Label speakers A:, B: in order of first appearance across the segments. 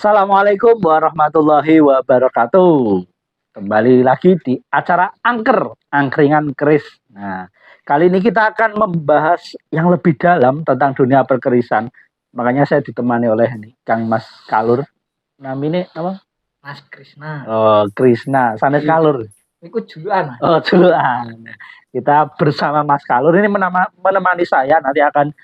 A: Assalamualaikum warahmatullahi wabarakatuh. Kembali lagi di acara Angkringan Keris. Nah, kali ini kita akan membahas yang lebih dalam tentang dunia perkerisan. Makanya saya ditemani oleh nih, Kang Mas Kalur. Namanya apa?
B: Mas Krisna.
A: Oh, Krisna, sanes Kalur.
B: Iku julukan.
A: Oh, julukan. Kita bersama Mas Kalur ini menemani saya nanti akan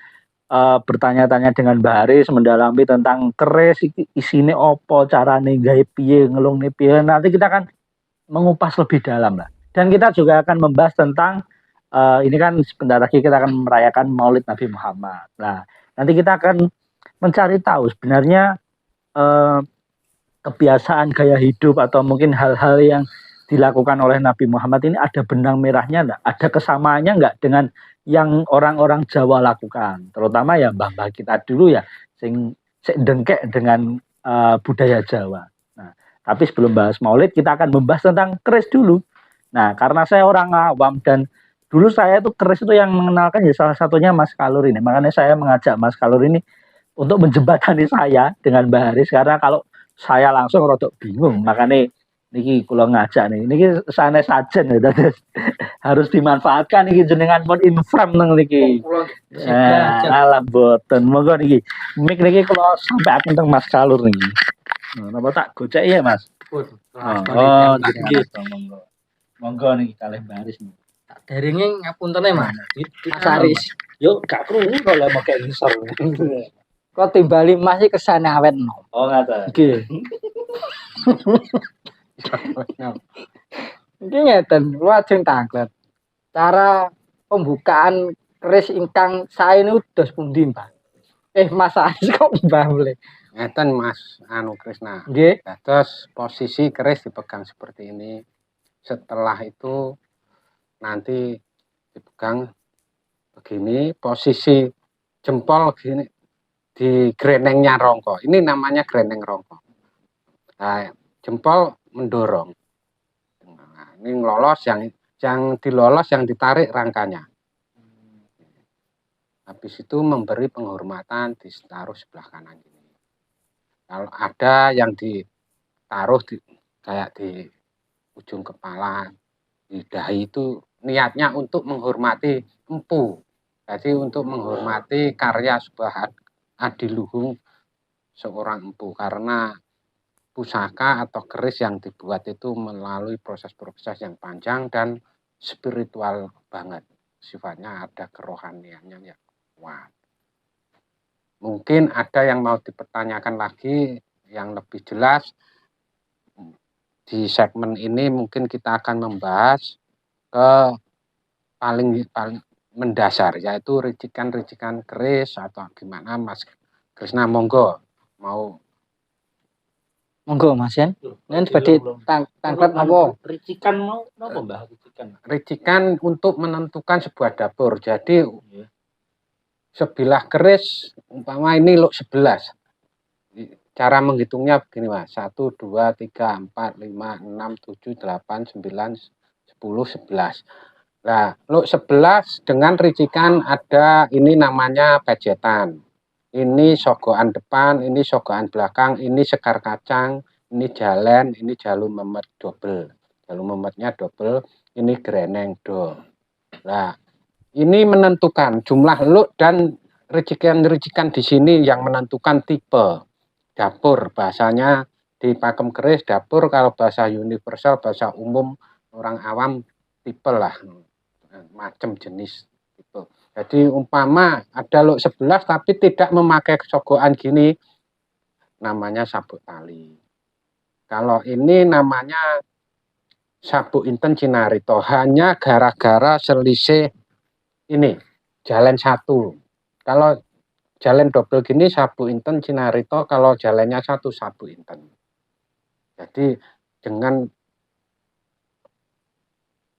A: bertanya-tanya dengan Mbak Haris mendalami tentang keris isine opo, carane gawe piye, ngelungne piye. Nanti kita akan mengupas lebih dalam lah. Dan kita juga akan membahas tentang ini kan sebentar lagi kita akan merayakan Maulid Nabi Muhammad. Nah, nanti kita akan mencari tahu sebenarnya eh, kebiasaan gaya hidup atau mungkin hal-hal yang dilakukan oleh Nabi Muhammad ini ada benang merahnya enggak? Ada kesamaannya enggak dengan yang orang-orang Jawa lakukan? Terutama ya mbah-mbah kita dulu ya, sing dengkek dengan budaya Jawa. Nah, tapi sebelum bahas Maulid, kita akan membahas tentang keris dulu. Nah, karena saya orang awam dan dulu saya itu keris itu yang mengenalkan ya salah satunya Mas Kalur ini. Makanya saya mengajak Mas Kalur ini untuk menjembatani saya dengan Mbak Haris karena kalau saya langsung rodok bingung, makanya niki kula ngajak nih niki sanes sajen ya harus dimanfaatkan niki jenengan pun infram nang niki. Alah boten monggo niki mik niki kula sampai teng Mas Kalur niki. Napa tak gocek ya Mas? Oh, nggih monggo. Monggo niki kalih baris niki.
B: Tak derenge ngapuntene Mas. Mas Aris.
A: Yo gak krungu kalau mau kayak ngisor.
B: Kok timbali Mas iki kesane awet nom.
A: Oh ngaten.
B: Nggih. Iki ngeten, lajeng tanglet. Cara pembukaan keris ingkang sae niku dos pundi, Mbak? Mas Aris kok Mbah mulai.
C: Ngeten Mas Krisna.
B: Nggih.
C: Terus posisi keris dipegang seperti ini. Setelah itu nanti dipegang begini, posisi jempol gini di grenengnya rongko. Ini namanya greneng rongko. Nah, jempol mendorong. Nah, ini ngelolos yang dilolos yang ditarik rangkanya. Habis itu memberi penghormatan ditaruh sebelah kanan ini. Kalau ada yang ditaruh kayak di ujung kepala, di dahi itu niatnya untuk menghormati empu. Jadi untuk menghormati karya sebuah adiluhung seorang empu, karena pusaka atau keris yang dibuat itu melalui proses-proses yang panjang dan spiritual banget. Sifatnya ada kerohaniannya yang kuat. Mungkin ada yang mau dipertanyakan lagi yang lebih jelas. Di segmen ini mungkin kita akan membahas ke paling mendasar, yaitu ricikan-ricikan keris atau gimana Mas Krisna. Monggo
B: Mas Yen. Nen seperti tangklet apa?
A: Ricikan mau napa Mbah ricikan?
C: Ricikan untuk menentukan sebuah dapur. Jadi sebilah keris umpama ini luk 11. Cara menghitungnya begini Mas. 1 2 3 4 5 6 7 8 9 10 11. Nah, luk 11 dengan ricikan ada ini namanya pejetan. Ini sogokan depan, ini sogokan belakang, ini sekar kacang, ini jalen, ini jalu memet double. Jalu memetnya double, ini greneng do. Nah, ini menentukan jumlah luk dan ricikan-ricikan di sini yang menentukan tipe dapur. Bahasanya di pakem keris dapur, kalau bahasa universal, bahasa umum orang awam tipe lah. Macam jenis gitu. Jadi umpama ada luk 11 tapi tidak memakai sogokan gini, namanya sabuk tali. Kalau ini namanya sabuk inten cinarito, hanya gara-gara selisih ini jalan satu. Kalau jalan double gini sabuk inten cinarito, kalau jalannya satu sabuk inten. Jadi dengan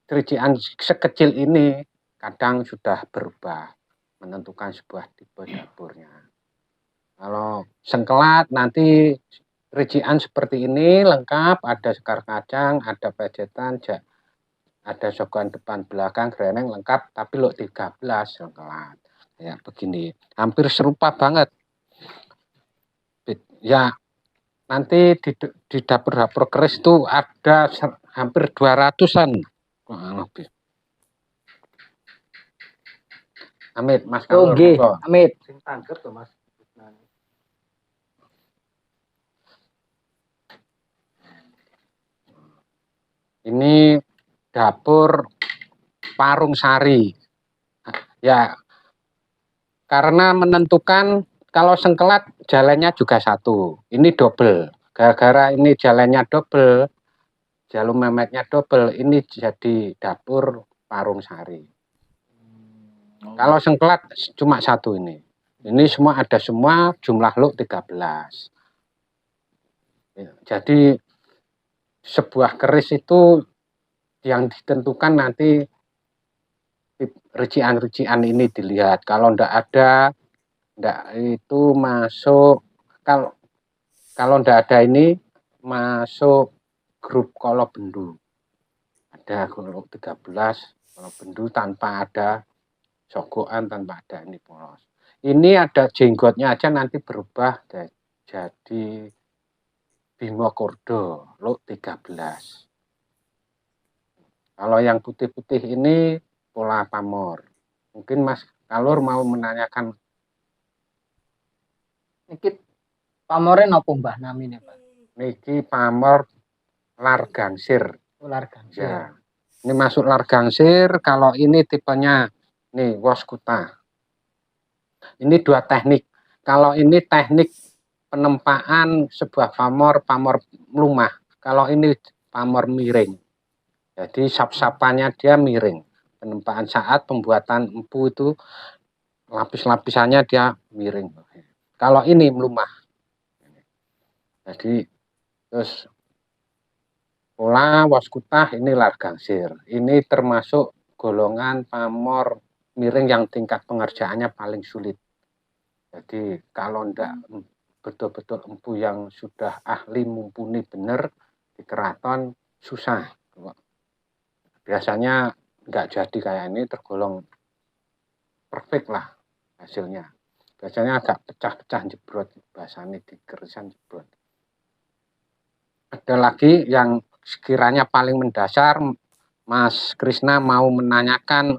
C: ricikan sekecil ini kadang sudah berubah menentukan sebuah tipe dapurnya. Kalau sengkelat nanti ricikan seperti ini lengkap, ada sekar kacang, ada pejetan, ada sogokan depan belakang, greneng lengkap, tapi lo 13 sengkelat. Ya begini, hampir serupa banget. Ya nanti di dapur-dapur keris itu ada hampir 200-an lebih. Amit, Mas
B: Oh
C: Kalur,
B: nggih,
C: monggo.
B: Amit.
A: Sing tanggep to, Mas.
C: Ini dapur Parung Sari. Ya, karena menentukan kalau sengkelat jalannya juga satu. Ini double. Gara-gara ini jalannya double, jalur memetnya double, ini jadi dapur Parung Sari. Kalau sengkelat cuma satu ini. Ini semua ada semua, jumlah luk 13. Ya, jadi sebuah keris itu yang ditentukan nanti rician-rician ini dilihat. Kalau ndak ada, ndak itu masuk. Kalau ndak ada ini masuk grup Kolobendu. Ada grup 13 Kolobendu tanpa ada sogokan, tanpa ada ini polos. Ini ada jenggotnya aja nanti berubah jadi Bimo Kordo, Luk 13. Kalau yang putih-putih ini pola pamor. Mungkin Mas Kalur mau menanyakan.
B: Niki pamore napa Mbah namine, Pak?
C: Niki pamor Largangsir.
B: Ular gangsir.
C: Ya. Ini masuk Largangsir. Kalau ini tipenya nih Woskuta. Ini dua teknik. Kalau ini teknik penempaan sebuah pamor lumah. Kalau ini pamor miring. Jadi sap-sapannya dia miring. Penempaan saat pembuatan empu itu lapis-lapisannya dia miring. Kalau ini melumah. Jadi terus pola Waskutah ini Largangsir. Ini termasuk golongan pamor miring yang tingkat pengerjaannya paling sulit. Jadi kalau ndak betul-betul empu yang sudah ahli mumpuni benar di keraton susah. Biasanya nggak jadi kayak ini, tergolong perfect lah hasilnya. Biasanya agak pecah-pecah jebrot, bahasanya di kerisan jebrot. Ada lagi yang sekiranya paling mendasar, Mas Krisna mau menanyakan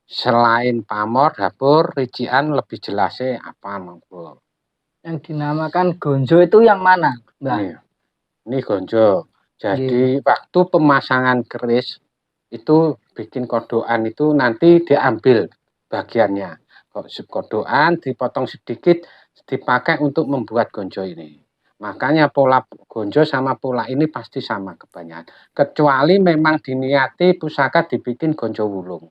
C: selain pamor, dapur, rician lebih jelasnya apa, monggo.
B: Yang dinamakan gonjo itu yang mana, Mbah?
C: Ini gonjo. Jadi waktu pemasangan keris itu bikin kodokan itu nanti diambil bagiannya. Kodokan dipotong sedikit dipakai untuk membuat gonjo ini. Makanya pola gonjo sama pola ini pasti sama kebanyakan. Kecuali memang diniati pusaka dibikin gonjo wulung.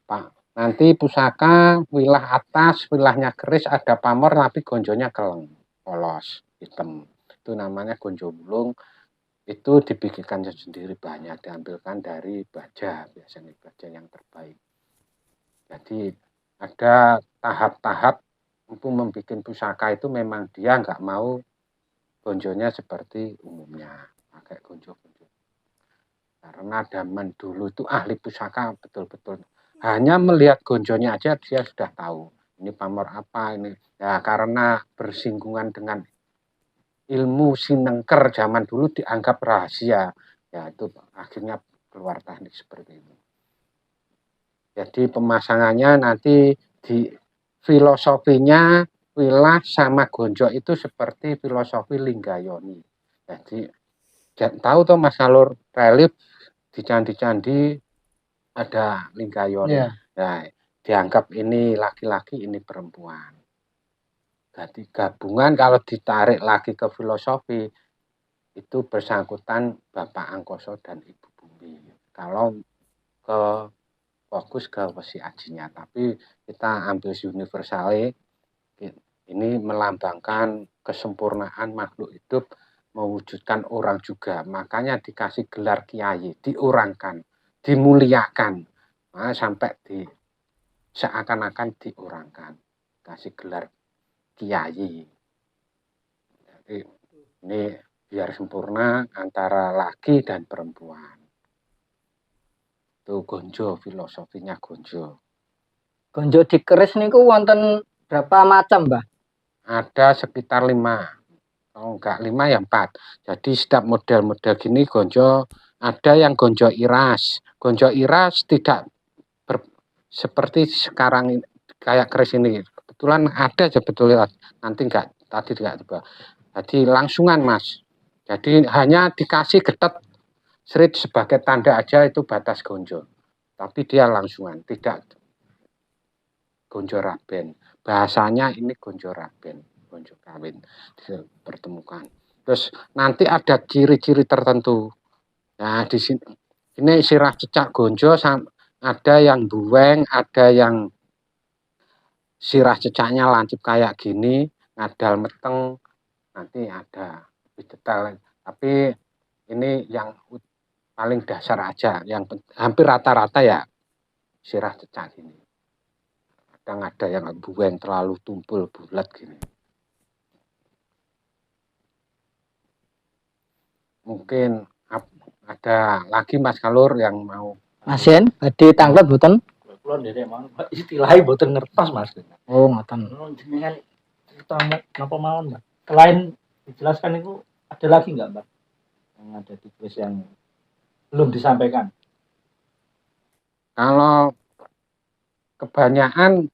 C: Pak, nanti pusaka wilah atas, wilahnya keris ada pamor tapi gonjonya keleng, polos, hitam. Itu namanya gonjo wulung. Itu dibikinkan sendiri banyak, diambilkan dari baja, biasanya baja yang terbaik. Jadi ada tahap-tahap untuk membuat pusaka itu memang dia nggak mau gonjonya seperti umumnya, pakai gonjo-gonjo. Karena zaman dulu itu ahli pusaka betul-betul hanya melihat gonjonya aja dia sudah tahu ini pamor apa ini. Ya karena bersinggungan dengan ilmu sinengker zaman dulu dianggap rahasia, ya itu akhirnya keluar teknik seperti itu. Jadi pemasangannya nanti di filosofinya wilah sama gonjo itu seperti filosofi Linggayoni. Jadi tahu tuh Mas Alur relief di candi-candi ada Linggayoni.
B: Yeah.
C: Nah, dianggap ini laki-laki, ini perempuan. Jadi gabungan kalau ditarik lagi ke filosofi itu bersangkutan Bapak Angkoso dan Ibu Bumi. Kalau ke fokus ke Wesi Ajinya, tapi kita ambil universalnya ini melambangkan kesempurnaan makhluk hidup mewujudkan orang juga. Makanya dikasih gelar kiai, diorangkan, dimuliakan, nah, sampai seakan-akan diorangkan, kasih gelar kiai. Jadi ini biar sempurna antara laki dan perempuan. Itu gonjo, filosofinya gonjo.
B: Gonjo dikeris niku wonten berapa macam, Mbah?
C: Ada sekitar 5. kalau enggak 5 ya 4. Jadi setiap model-model gini gonjo, ada yang gonjo iras. Gonjo iras tidak seperti sekarang kayak keris ini. Kebetulan ada sebetulnya, nanti enggak, tadi enggak coba. Jadi langsungan Mas. Jadi hanya dikasih getet serit sebagai tanda aja itu batas gonjo. Tapi dia langsungan, tidak gonjo raben. Bahasanya ini gonjo raben, gonjo kawin dipertemukan. Terus nanti ada ciri-ciri tertentu. Nah, di sini ini sirah cecak gonjo ada yang bueng, ada yang sirah cecaknya lancip kayak gini, ngadal meteng, nanti ada lebih detail. Tapi ini yang paling dasar aja, yang hampir rata-rata ya sirah cecak gini. Kadang ada yang bueng terlalu tumpul bulat gini. Mungkin ada lagi Mas Kalur yang mau.
B: Mas Yen, badhe tanglet mboten?
A: Kula nderek mawon Pak, istilahnya mboten ngertos Mas.
B: Oh, ngoten.
A: Jenengan cerita napa mawon Mbak? Selain dijelaskan itu ada lagi nggak Mbak? Yang ada di keris yang belum disampaikan.
C: Kalau kebanyakan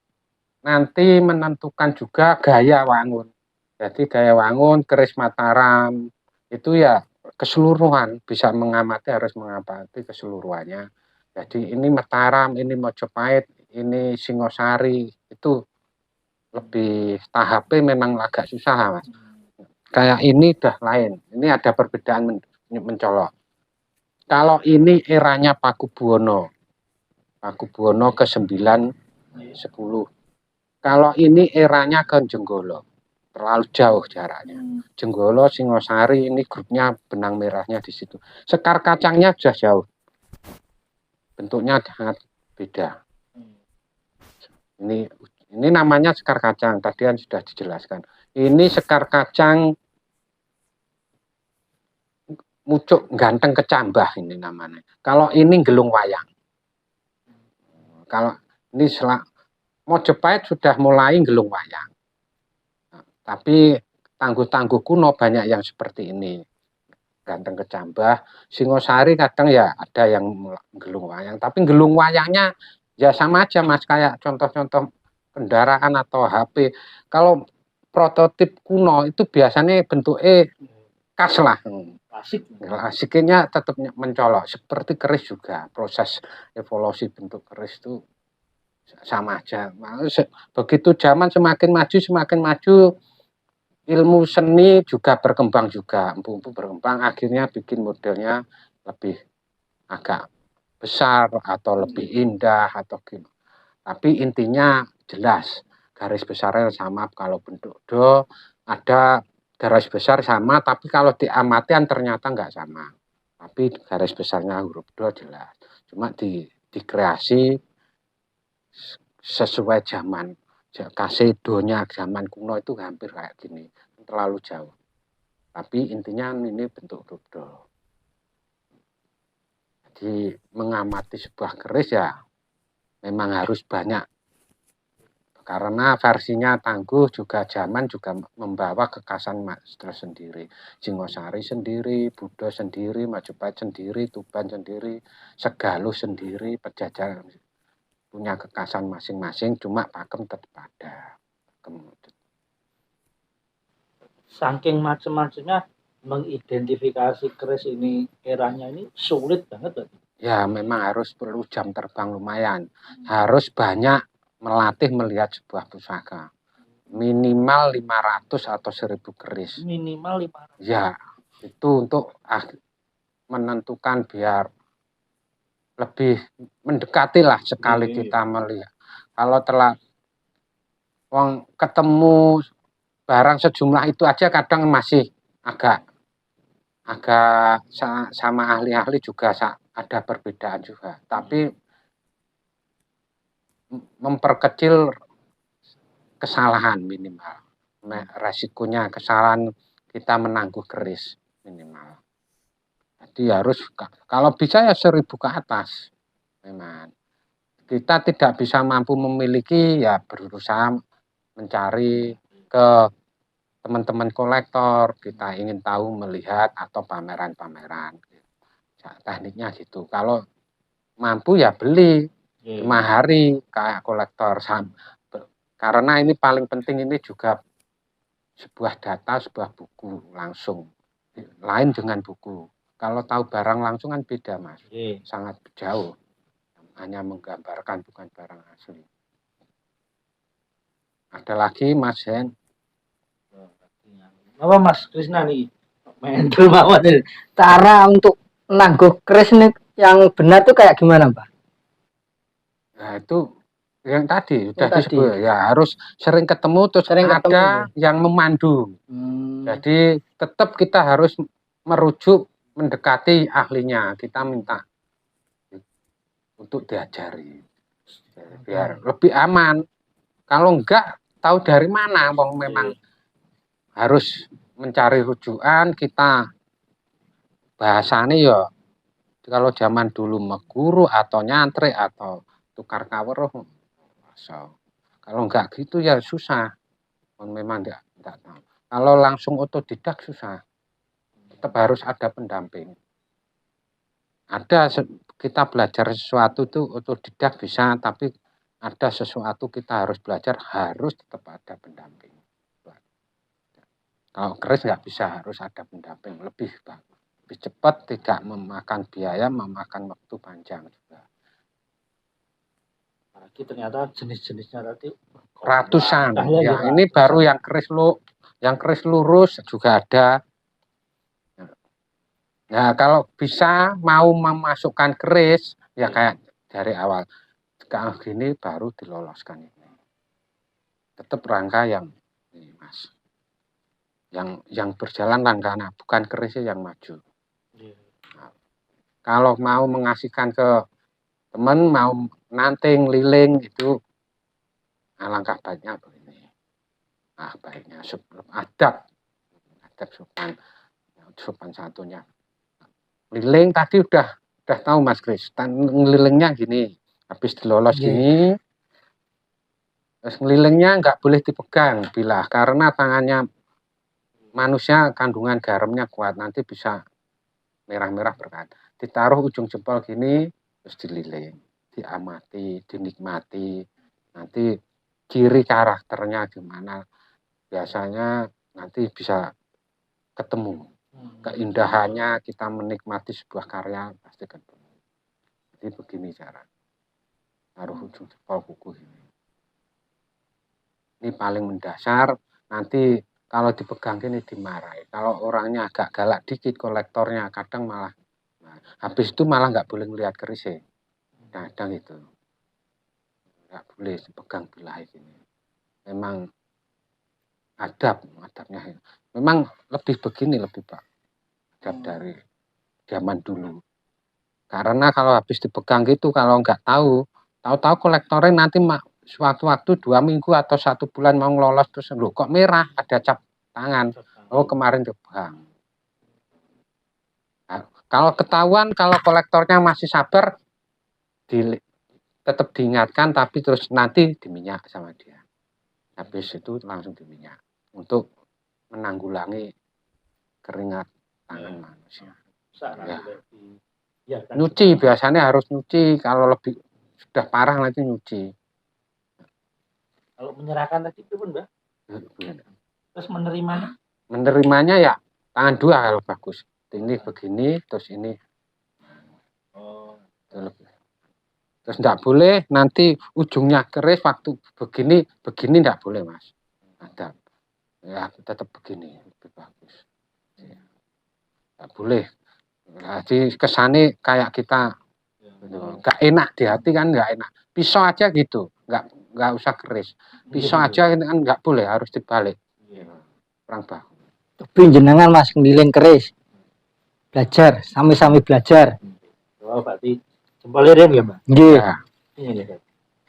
C: nanti menentukan juga gaya wangun. Jadi gaya wangun, keris Mataram itu ya keseluruhan, bisa mengamati, harus mengamati keseluruhannya. Jadi ini Mataram, ini Mojopahit, ini Singosari, itu lebih tahapnya memang agak susah Mas. Kayak ini udah lain, ini ada perbedaan mencolok. Kalau ini eranya Pakubuwono ke-9, 10. Kalau ini eranya ke Jenggolo, terlalu jauh jaraknya. Jenggolo, Singosari, ini grupnya benang merahnya di situ. Sekar kacangnya sudah jauh, bentuknya sangat beda. Ini namanya sekar kacang, tadi kan sudah dijelaskan. Ini sekar kacang mucuk ganteng kecambah ini namanya. Kalau ini gelung wayang. Kalau ini Mojopahit sudah mulai gelung wayang. Tapi tangguh-tangguh kuno banyak yang seperti ini. Ganteng kecambah. Singosari kadang ya ada yang gelung wayang. Tapi gelung wayangnya ya sama aja Mas. Kayak contoh-contoh kendaraan atau HP. Kalau prototip kuno itu biasanya bentuknya khas lah. Klasiknya tetap mencolok. Seperti keris juga. Proses evolusi bentuk keris itu sama aja. Begitu zaman semakin maju, ilmu seni juga berkembang juga. Empu-empu berkembang, akhirnya bikin modelnya lebih agak besar atau lebih indah atau gimana. Tapi intinya jelas, garis besarnya sama. Kalau bentuk do ada garis besar sama, tapi kalau diamatian ternyata nggak sama. Tapi garis besarnya huruf do jelas. Cuma dikreasi sesuai zaman. Kasih donya zaman kuno itu hampir kayak gini, terlalu jauh. Tapi intinya ini bentuk huruf do. Jadi mengamati sebuah keris ya memang harus banyak. Karena versinya tangguh juga zaman juga membawa kekasan tersendiri. Singosari sendiri, Budo sendiri, Majapahit sendiri, Tuban sendiri, Segaluh sendiri, Pejajaran punya kekasan masing-masing, cuma pakem tetap ada.
A: Saking macam-macamnya mengidentifikasi keris ini eranya ini sulit banget berarti.
C: Ya memang harus perlu jam terbang lumayan. Harus banyak melatih melihat sebuah pusaka. Minimal 500 atau 1000 keris.
A: Minimal 500.
C: Ya, itu untuk menentukan biar lebih mendekati lah sekali kita melihat. Kalau telah ketemu barang sejumlah itu aja kadang masih agak sama ahli-ahli juga ada perbedaan juga. Tapi memperkecil kesalahan minimal. Resikonya kesalahan kita menangguh keris minimal. Jadi harus kalau bisa ya 1000 ke atas. Memang kita tidak bisa mampu memiliki ya berusaha mencari ke teman-teman kolektor, kita ingin tahu, melihat, atau pameran-pameran. Tekniknya gitu. Kalau mampu ya beli, mahari kayak kolektor. Karena ini paling penting, ini juga sebuah data, sebuah buku langsung. Lain dengan buku. Kalau tahu barang langsung kan beda, Mas. Sangat jauh. Hanya menggambarkan, bukan barang asli. Ada lagi, Mas Hen?
A: Apa Mas Krisna nih? Mental banget nih.
B: Cara untuk nangguh keris nih yang benar tuh kayak gimana, Pak?
C: Nah, itu yang tadi sudah
B: Yang
C: disebut, ya harus sering ketemu, terus
B: Sering
C: ada
B: ketemu.
C: yang memandu. Jadi tetap kita harus merujuk, mendekati ahlinya, kita minta untuk diajari biar lebih aman. Kalau enggak tahu dari mana, memang harus mencari rujukan. Kita bahasanya ya kalau zaman dulu meguru atau nyantri atau tukar kaweruh. So, kalau enggak gitu ya susah. Memang enggak tahu. Kalau langsung otodidak susah. Tetap harus ada pendamping. Ada kita belajar sesuatu itu otodidak bisa, tapi ada sesuatu kita harus belajar, harus tetap ada pendamping. Kalau keris nggak bisa, harus ada pendamping, lebih cepat, tidak memakan biaya, memakan waktu panjang juga.
A: Lagi ternyata jenis-jenisnya tadi
C: Ratusan. Ya, ini baru yang keris lurus juga ada. Nah, kalau bisa mau memasukkan keris, ya kayak dari awal. Sekarang gini baru diloloskan ini. Tetap rangka yang ini, Mas. Yang berjalan langkahnya, bukan kerisnya yang maju. Nah, kalau mau mengasihkan ke teman, mau nanting, liling, itu alangkah baiknya begini. Nah, baiknya adab sopan satunya. Liling tadi udah tahu Mas Kris. Ngelilingnya gini, habis dilolos gini, terus ngelilingnya nggak boleh dipegang bilah, karena tangannya manusia kandungan garamnya kuat, nanti bisa merah-merah berkat. Ditaruh ujung jempol gini, terus dililing, diamati, dinikmati. Nanti ciri karakternya gimana, biasanya nanti bisa ketemu. Keindahannya, kita menikmati sebuah karya pasti ketemu. Jadi begini cara. Taruh ujung jempol kuku ini. Ini paling mendasar. Nanti kalau dipegang ini dimarahi. Kalau orangnya agak galak dikit, kolektornya kadang malah, habis itu malah nggak boleh ngelihat kerisnya. Kadang itu nggak boleh dipegang bilah ini. Memang adabnya. Memang lebih begini lebih Pak. Adab dari zaman dulu. Karena kalau habis dipegang gitu, kalau nggak tahu kolektornya nanti suatu-waktu 2 minggu atau 1 bulan mau ngelolos, terus loh kok merah, ada cap tangan. Oh kemarin dipegang. Nah, kalau ketahuan, kalau kolektornya masih sabar, tetap diingatkan, tapi terus nanti diminyak sama dia. Habis itu langsung diminyak untuk menanggulangi keringat tangan manusia. Ya. Nyuci, biasanya harus nyuci. Kalau lebih sudah parah nanti nyuci.
A: Kalau menyerahkan tadi itu pun Mbak. Terus menerimanya?
C: Menerimanya ya tangan dua kalau bagus. Ini begini, terus ini. Terus enggak boleh nanti ujungnya keris, waktu begini enggak boleh Mas. Ada. Ya tetap begini lebih bagus. Enggak boleh. Jadi kesannya kayak kita enggak enak di hati kan, enggak enak. Pisau aja gitu, enggak usah keris. Pisau aja kan enggak boleh, harus dibalik. Kurang bagus.
B: Tapi jenengan Mas ngiling keris. Belajar, sami-sami belajar.
A: Oh, berarti jempolnya ya Mbak?
B: Nggih.
A: Ini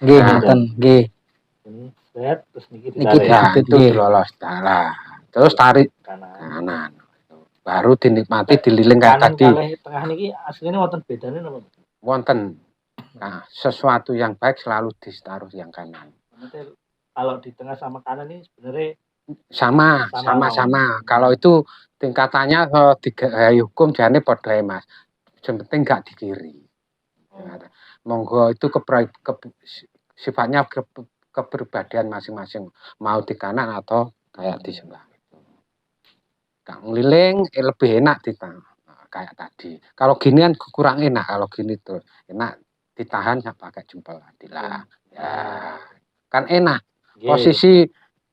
B: Nggih, ngoten, nggih.
A: Ini set, terus niki
C: ditarik. Itu dilolos. Nah, terus tarik kanan. Baru dinikmati, dililing kayak tadi.
A: Tengah niki aslinya wonten bedane napa?
C: Wonten. Nah, sesuatu yang baik selalu ditaruh yang kanan.
A: Kalau di tengah sama kanan ini sebenarnya
C: sama. Kalau itu tingkatannya di hukum jane padha Mas. Yang penting nggak di kiri. Monggo itu sifatnya kepribadian masing-masing. Mau di kanan atau kayak di sebelah. Kang ngeliling lebih enak kayak tadi. Kalau ginian kurang enak. Kalau gini tuh enak ditahan pakai jempol lah. Ya, kan enak. Posisi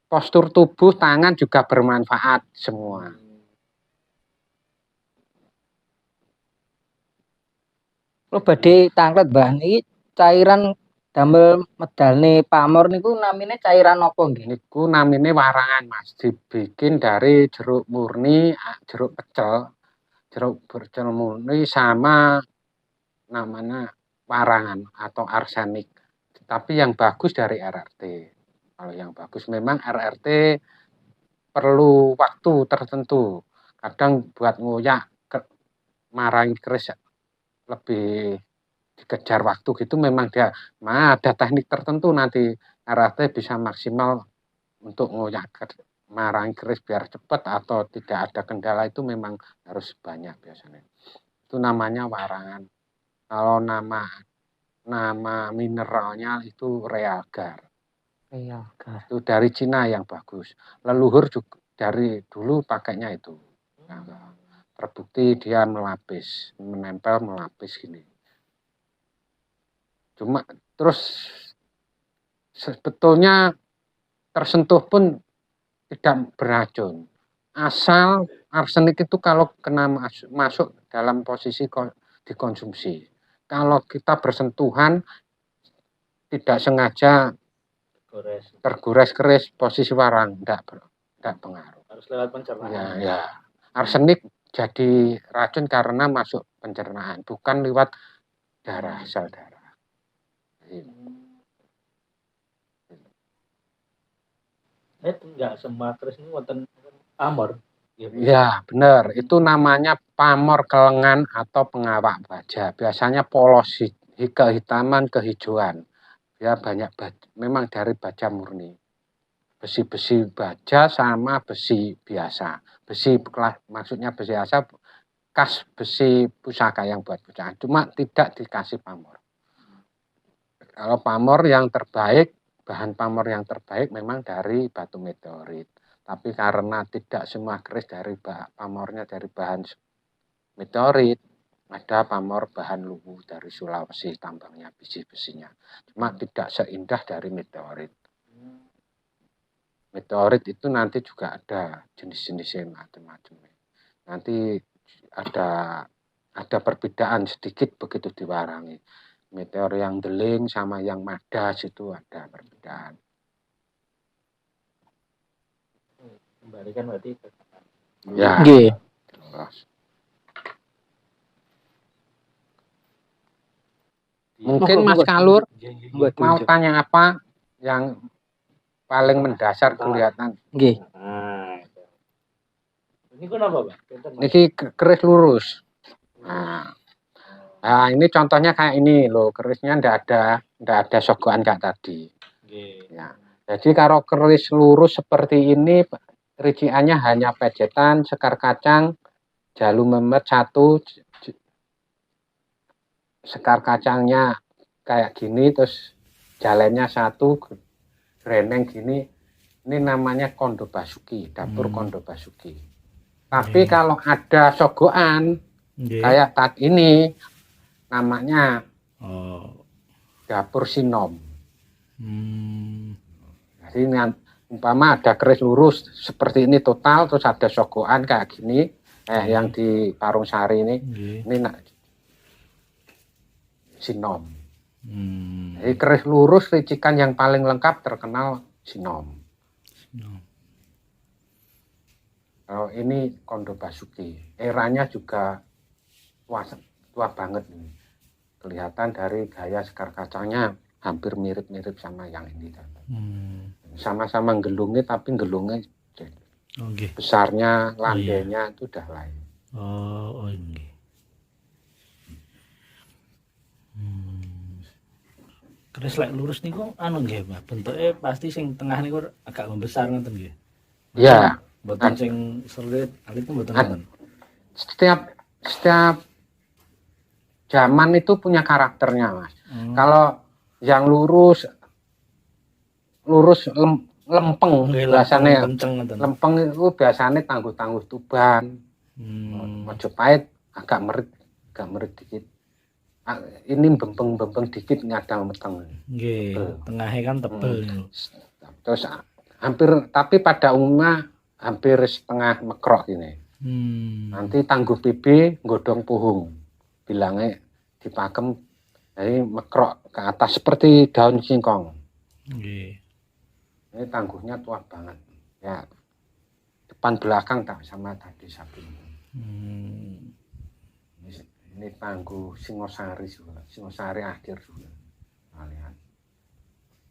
C: postur tubuh, tangan juga bermanfaat semua.
B: Lo badhe tanglet Mbah niki cairan damel medalne pamor niku namine cairan apa nggih?
C: Niku namine warangan Mas. Dibikin dari jeruk murni, jeruk pecel. Jeruk pecel murni sama namanya warangan atau arsenik. Tapi yang bagus dari RRT. Kalau yang bagus memang RRT perlu waktu tertentu. Kadang buat ngoyak marahin keris lebih dikejar waktu gitu memang dia ada teknik tertentu nanti RRT bisa maksimal untuk ngoyak marahin keris biar cepat atau tidak ada kendala itu memang harus banyak biasanya. Itu namanya warangan. Kalau nama mineralnya itu realgar.
B: Realgar.
C: Itu dari Cina yang bagus. Leluhur juga dari dulu pakainya itu. Terbukti dia menempel melapis gini. Cuma terus sebetulnya tersentuh pun tidak beracun. Asal arsenik itu kalau kena masuk dalam posisi dikonsumsi. Kalau kita bersentuhan tidak sengaja tergores keris posisi warang tidak pengaruh.
A: Harus lewat pencernaan.
C: Ya. Arsenik jadi racun karena masuk pencernaan, bukan lewat darah, sel darah.
A: Enggak semua keris ini wonten pamor.
C: Ya, benar. Itu namanya pamor kelengan atau pengawak baja. Biasanya polos kehitaman, kehijauan. Ya banyak memang dari baja murni. Besi-besi baja sama besi biasa. Besi maksudnya besi biasa khas besi pusaka yang buat pusaka. Cuma tidak dikasih pamor. Kalau pamor yang terbaik, bahan pamor yang terbaik memang dari batu meteorit. Tapi karena tidak semua keris dari pamornya dari bahan meteorit, ada pamor bahan luwu dari Sulawesi tambangnya besi-besinya. Cuma tidak seindah dari meteorit. Meteorit itu nanti juga ada jenis-jenisnya macam-macam. Nanti ada perbedaan sedikit begitu diwarangi. Meteor yang deling sama yang madas itu ada perbedaan.
A: Kembalikan berarti.
C: Ya.
B: Nggih.
C: Mungkin Mas Kalur mau tanya apa yang paling mendasar kelihatan.
B: Nggih.
A: Ini kenapa, Pak?
C: Niki keris lurus. Nah, ini contohnya kayak ini loh, kerisnya ndak ada sogokan kayak tadi. Ya. Jadi kalau keris lurus seperti ini, rinciannya hanya pejetan, sekar kacang, jalu memet satu, sekar kacangnya kayak gini, terus jalannya satu, greneng gini. Ini namanya kondo basuki, dapur kondo basuki. Tapi kalau ada sogokan kayak ini, namanya dapur sinom. Jadi umpama ada keris lurus seperti ini total, terus ada sogokan kayak gini, yang di Parung Sari ini sinom. Jadi keris lurus ricikan yang paling lengkap terkenal sinom. Kalau ini kondo basuki, eranya juga tua banget ini. Kelihatan dari gaya sekar kacangnya hampir mirip-mirip sama yang ini. Sama-sama gelungnya, tapi gelungnya besarnya, landainya itu udah lain.
A: Ini. Keris lek lurus niku anu nggih, Pak. Bentuke pasti sing tengah niku agak membesar ngoten nggih.
C: Ya,
A: Mboten sing serit alit mboten
C: Ad-
A: wonten.
C: setiap zaman itu punya karakternya, Mas. Kalau yang lurus lempeng
A: Nggih,
C: biasanya
A: kenceng ngoten.
C: lempeng itu biasanya tangguh-tangguh tuban. Majapahit agak merit dikit. Ini bempeng dikit nyadang meteng.
A: Nggih, tengahnya kan tebel niku.
C: Terus hampir, tapi pada umumnya hampir setengah mekrok ini. Nanti tangguh pipi, godong puhung. Bilangnya dipakem, jadi mekrok ke atas seperti daun singkong.
A: Nggih.
C: Ini tangguhnya tua banget. Ya, depan belakang tak sama tadi sapi. Ini tangguh Singosari juga. Singosari akhir juga. Nah, lihat.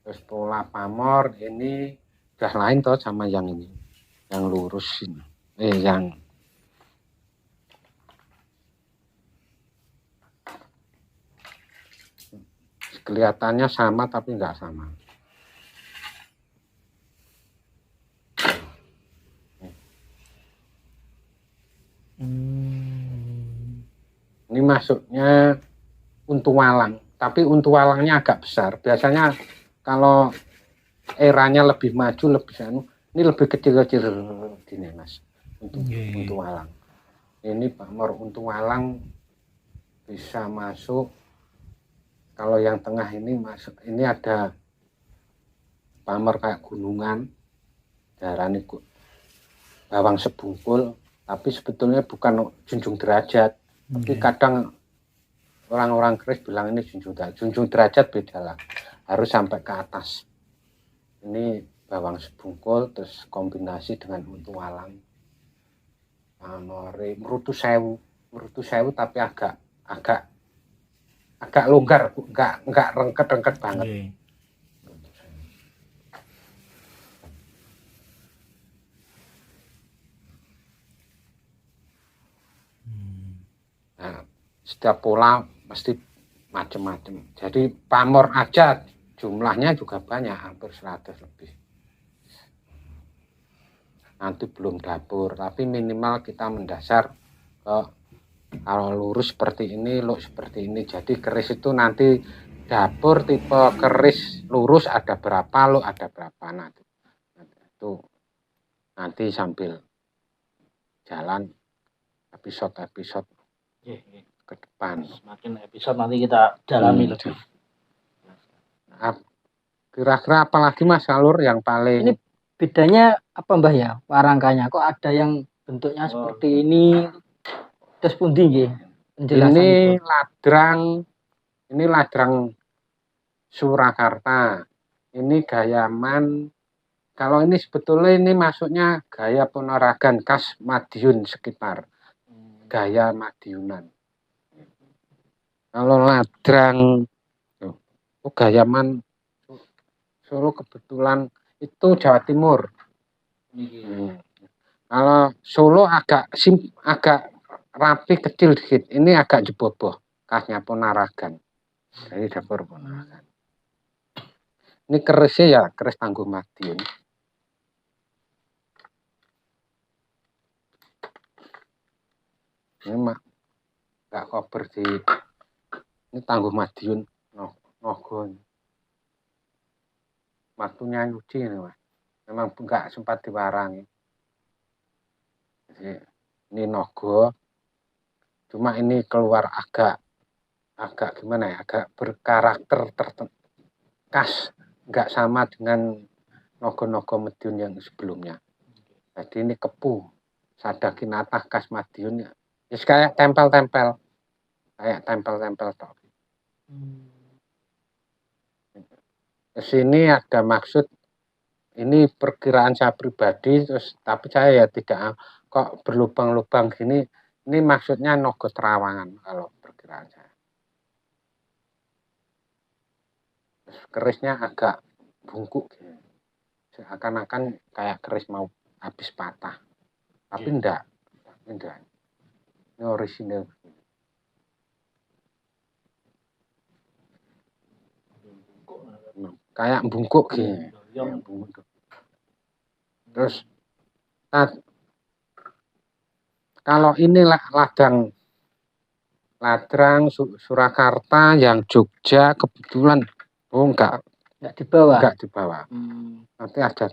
C: Terus pola pamor ini udah lain toh sama yang ini. Yang lurus ini. Yang kelihatannya sama tapi nggak sama. Ini masuknya untu walang, tapi untu walangnya agak besar. Biasanya kalau eranya lebih maju, ini lebih kecil-kecil gini, Mas. Untu walang. Ini pamor untu walang bisa masuk. Kalau yang tengah ini masuk, ini ada pamor kayak gunungan, darahnya bawang sebungkul, tapi sebetulnya bukan junjung derajat. Tapi kadang orang-orang keris bilang ini junjung derajat. Junjung derajat beda lah, harus sampai ke atas. Ini bawang sebungkul, terus kombinasi dengan untu walang. Pamore merutu sewu tapi agak longgar, enggak rengket banget. Nah, setiap pola mesti macam-macam. Jadi pamor aja jumlahnya juga banyak, hampir 100 lebih. Nanti belum dapur, tapi minimal kita mendasar kalau lurus seperti ini, lo seperti ini. Jadi keris itu nanti dapur tipe keris lurus ada berapa, lo ada berapa. Nah, itu nanti sambil jalan episode ke depan.
A: Semakin episode nanti kita dalami lebih.
C: Kira-kira apalagi Mas Alur yang paling
B: Ini bedanya apa Mbah ya? Warangkanya kok ada yang bentuknya seperti ini? Terus pundi nggih?
C: Ini ladrang Surakarta. Ini Gayaman. Kalau ini sebetulnya ini masuknya gaya Ponorogan khas Madiun sekitar. Gaya Madiunan. Kalau ladrang Gayaman Solo kebetulan itu Jawa Timur. Kalau Solo agak rapi kecil dikit. Ini agak jeboboh khasnya Ponorogan. Dari dapur Ponorogan. Ini kerisnya ya keris Tangguh Madiun. Ini nggak kober di ini Tangguh Madiun Nogon. Waktunya nyuci ini Mas. Memang nggak sempat diwarangi. Jadi ini Nogo. Cuma ini keluar agak gimana ya, agak berkarakter khas, nggak sama dengan Nogo-Nogo Madiun yang sebelumnya. Jadi ini kepu, Sadakinatah khas Madiun ya. Kayak tempel-tempel toh. Kesini ada maksud, ini perkiraan saya pribadi, terus tapi saya ya tidak kok berlubang-lubang gini. Ini maksudnya Nogo Terawangan kalau perkiraan saya. Terus kerisnya agak bungkuk, seakan-akan kayak keris mau habis patah, tapi enggak. Ini orisinil. Kayak bungkuk gini. Terus Nah, kalau ini Ladrang, Surakarta, yang Jogja kebetulan enggak
B: dibawa.
C: dibawa. Nanti ada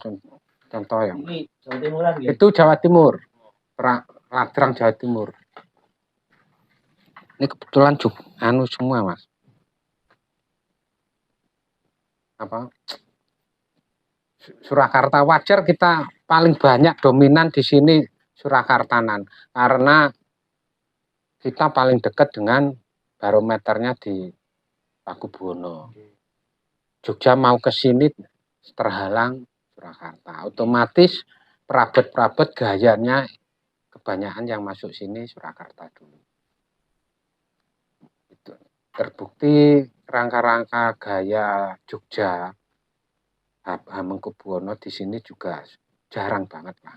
C: contoh yang
A: Ini Jawa Timuran gitu.
C: itu Jawa Timur, Ladrang Jawa Timur. Ini kebetulan semua mas. Apa? Surakarta wajar kita paling banyak dominan di sini Surakartanan karena kita paling dekat dengan barometernya di Pakubuwono. Jogja mau ke sini terhalang Surakarta. Otomatis perabot-perabot gayanya kebanyakan yang masuk sini Surakarta dulu. Itu terbukti rangka-rangka gaya Jogja Hamengkubuwono di sini juga jarang banget lah.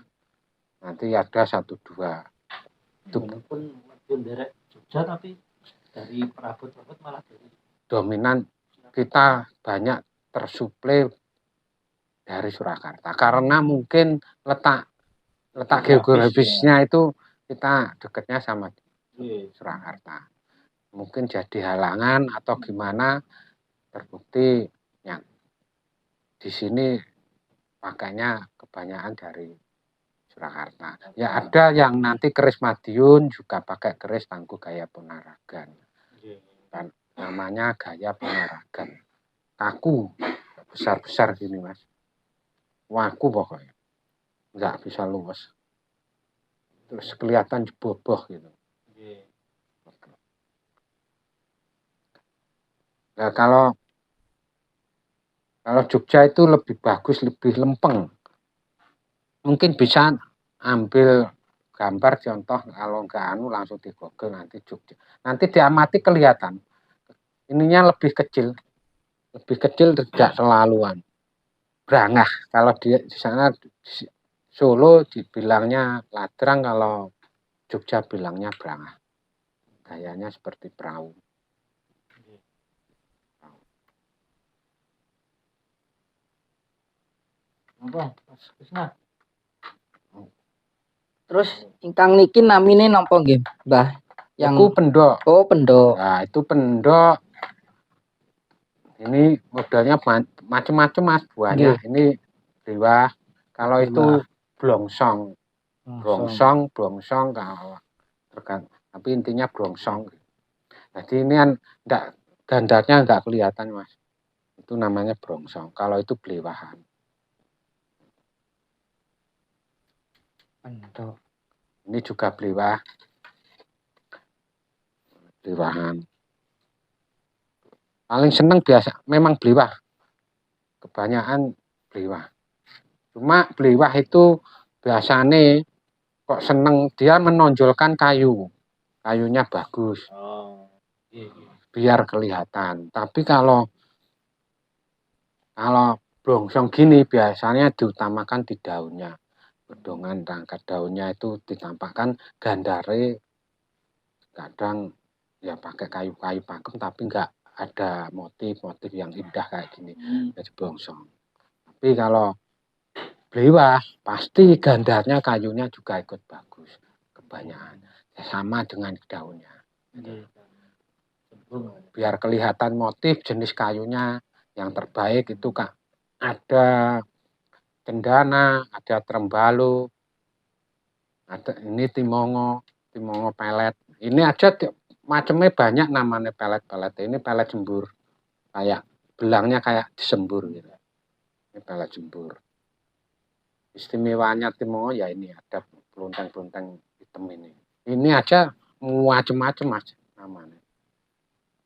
C: Nanti ada 1-2. Itu
A: pun bendera Jogja tapi dari perabot-perabot malah dari
C: dominan kita banyak tersuplai dari Surakarta karena mungkin letak geografisnya itu kita dekatnya sama Surakarta. Mungkin jadi halangan atau gimana, terbukti yang di sini pakainya kebanyakan dari Surakarta. Ya ada yang nanti keris Madiun juga pakai keris Tangguh Gaya Ponaragan. Dan namanya Gaya Ponaragan. Kaku, besar-besar gini mas. Waku pokoknya. Nggak bisa luas. Terus kelihatan boboh gitu. Nah kalau Jogja itu lebih bagus, lebih lempeng. Mungkin bisa ambil gambar contoh kalau nggak langsung di Google nanti Jogja. Nanti diamati kelihatan. Ininya lebih kecil tidak selaluan. Brangah kalau di sana Solo dibilangnya Ladrang, kalau Jogja bilangnya Brangah. Gayanya seperti perahu.
B: Terus ingkang niki namine napa nggih, Mbah?
C: Yang itu pendok.
B: Oh, pendok.
C: Nah, itu pendok. Ini modelnya macam-macam mas buahnya. Yeah. Ini bliwah. Kalau itu blongsong. Blongsong kalau tergantung. Tapi intinya blongsong. Jadi ini kan gandarnya enggak kelihatan mas. Itu namanya blongsong. Kalau itu bliwahan.
B: Pendok.
C: Ini juga bliwahan. Paling seneng biasa memang bliwah. Kebanyakan bliwah. Cuma bliwah itu biasanya kok seneng dia menonjolkan kayu. Kayunya bagus. Biar kelihatan. Tapi kalau blongsong gini biasanya diutamakan di daunnya. Bedongan rangka daunnya itu ditampakkan gandare. Kadang ya pakai kayu-kayu pakem tapi enggak ada motif-motif yang indah kayak gini. Jadi blongsong. Tapi kalau bliwah pasti gandarnya kayunya juga ikut bagus. Kebanyakan. Sama dengan daunnya. Biar kelihatan motif jenis kayunya yang terbaik itu Kak. Ada cendana, ada trembalo, ada ini timongo pelet. Ini aja macamnya banyak namanya pelet-pelet. Ini pelet jembur. Kayak belangnya kayak disembur gitu. Ini pelet jembur. Istimewanya timongo ya ini ada peluntang-peluntang hitam ini. Ini aja macam-macam mas namanya.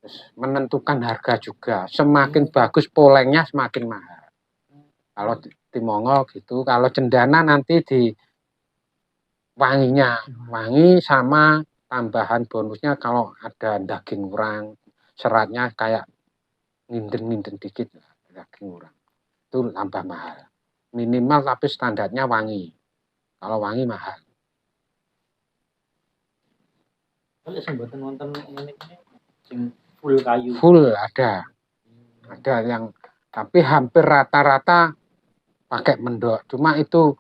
C: Terus menentukan harga juga. Semakin bagus polengnya semakin mahal. Kalau timongo gitu, kalau cendana nanti di wanginya, wangi sama tambahan bonusnya kalau ada daging urang, seratnya kayak nginden dikit daging urang. Itu tambah mahal. Minimal tapi standarnya wangi. Kalau wangi mahal.
A: Kalau semboten wonten ini sing full kayu.
C: Full ada. Ada yang tapi hampir rata-rata pakai mendok. Cuma itu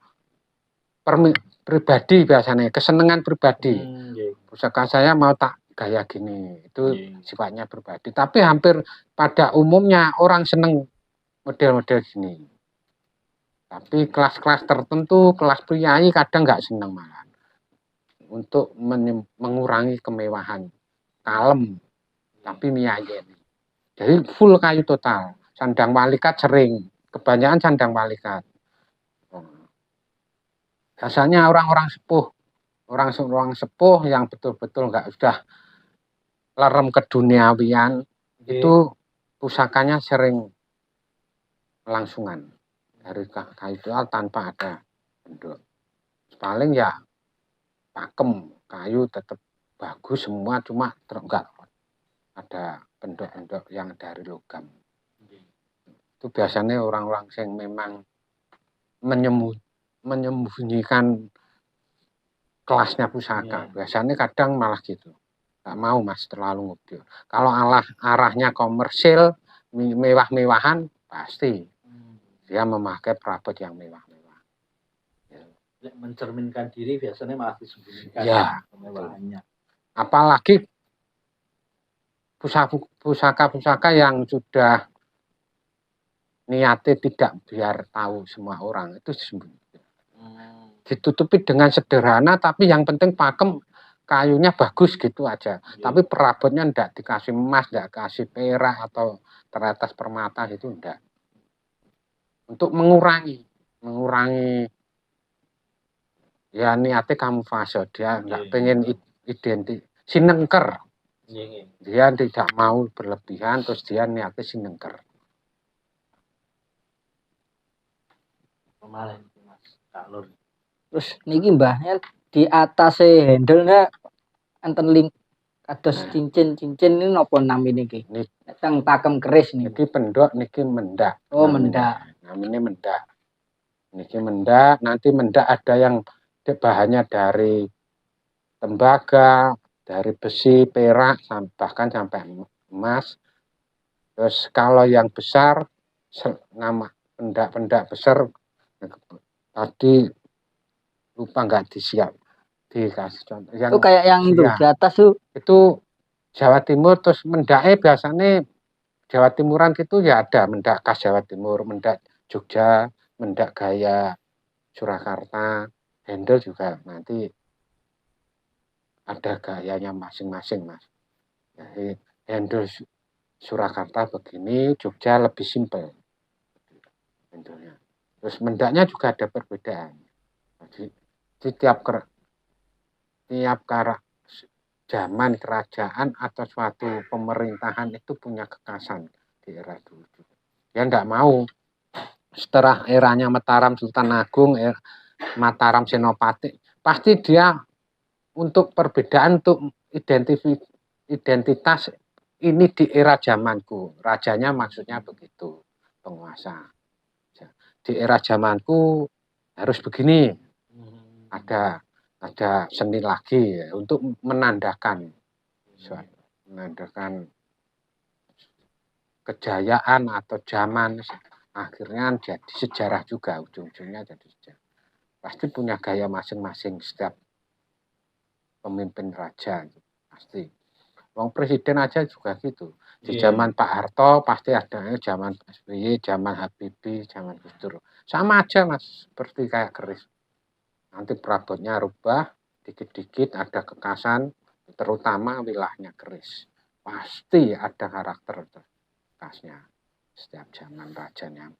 C: pribadi biasanya, kesenangan pribadi.
A: Nggih.
C: Pusaka saya mau tak gaya gini, itu
A: Nggih.
C: sifatnya pribadi. Tapi hampir pada umumnya orang seneng model-model gini. Tapi kelas-kelas tertentu, kelas priai kadang nggak seneng malah. Untuk mengurangi kemewahan, kalem, tapi miayen. Jadi full kayu total. Sandang walikat sering, kebanyakan sandang walikat. Biasanya orang-orang sepuh yang betul-betul nggak sudah lerem keduniawian, itu pusakanya sering langsungan dari kayu total tanpa ada bentuk. Paling ya pakem, kayu tetap bagus semua, cuma enggak ada bentuk-bentuk yang dari logam. Itu biasanya orang-orang yang memang menyembunyikan kelasnya pusaka. Biasanya kadang malah gitu. Nggak mau Mas terlalu ngupil. Kalau arahnya komersil, mewah-mewahan, pasti dia memakai perabot yang mewah-mewah.
A: Mencerminkan diri biasanya malah disembunyikan
C: Ya,
A: kemewahannya.
C: Apalagi pusaka-pusaka yang sudah niatnya tidak biar tahu semua orang, itu disembunyikan. Ditutupi dengan sederhana, tapi yang penting pakem, kayunya bagus gitu aja. Tapi perabotnya enggak dikasih emas, enggak kasih perak atau teratas permata, itu enggak. Untuk mengurangi ya niatnya kamuflase, dia enggak pengen sinengker. Dia tidak mau berlebihan, terus dia niatnya sinengker.
A: Kemarin Mas Kalur.
B: Terus niki mbahnya di atas handle-nya enten link kados cincin-cincin ini napa namine niki? Teng pakem keris nih.
C: Niki pendok, niki mendak.
B: Oh, mendak.
C: Namanya mendak. Niki mendak, nanti mendak ada yang bahannya dari tembaga, dari besi, perak, bahkan sampai emas. Terus kalau yang besar, nama pendak-pendak besar, tadi lupa nggak dikasih contoh.
B: Itu kayak yang itu
C: ya,
B: di atas tuh.
C: Itu Jawa Timur, terus mendaknya biasanya Jawa Timuran gitu ya ada mendak khas Jawa Timur, mendak Jogja, mendak gaya Surakarta, handle juga nanti ada gayanya masing-masing Mas. Jadi handle Surakarta begini, Jogja lebih simpel handle-nya. Terus mendaknya juga ada perbedaan. Jadi tiap zaman kerajaan atau suatu pemerintahan itu punya kekhasan di era dulu. Dia enggak mau setelah eranya Mataram Sultan Agung, Mataram Senopati, pasti dia untuk perbedaan, untuk identitas ini di era zamanku. Rajanya maksudnya begitu, penguasa. Di era zamanku harus begini. Ada seni lagi ya, untuk menandakan kejayaan atau zaman, akhirnya jadi sejarah juga, ujung-ujungnya jadi sejarah. Pasti punya gaya masing-masing setiap pemimpin raja, pasti. Wong presiden aja juga gitu. Di zaman Pak Harto pasti ada, zaman SBY, zaman Habibie, zaman Gus Dur. Sama aja Mas, seperti kayak keris. Nanti perabotnya rubah, dikit-dikit ada kekhasan, terutama wilayahnya keris. Pasti ada karakter khasnya setiap zaman rajanya.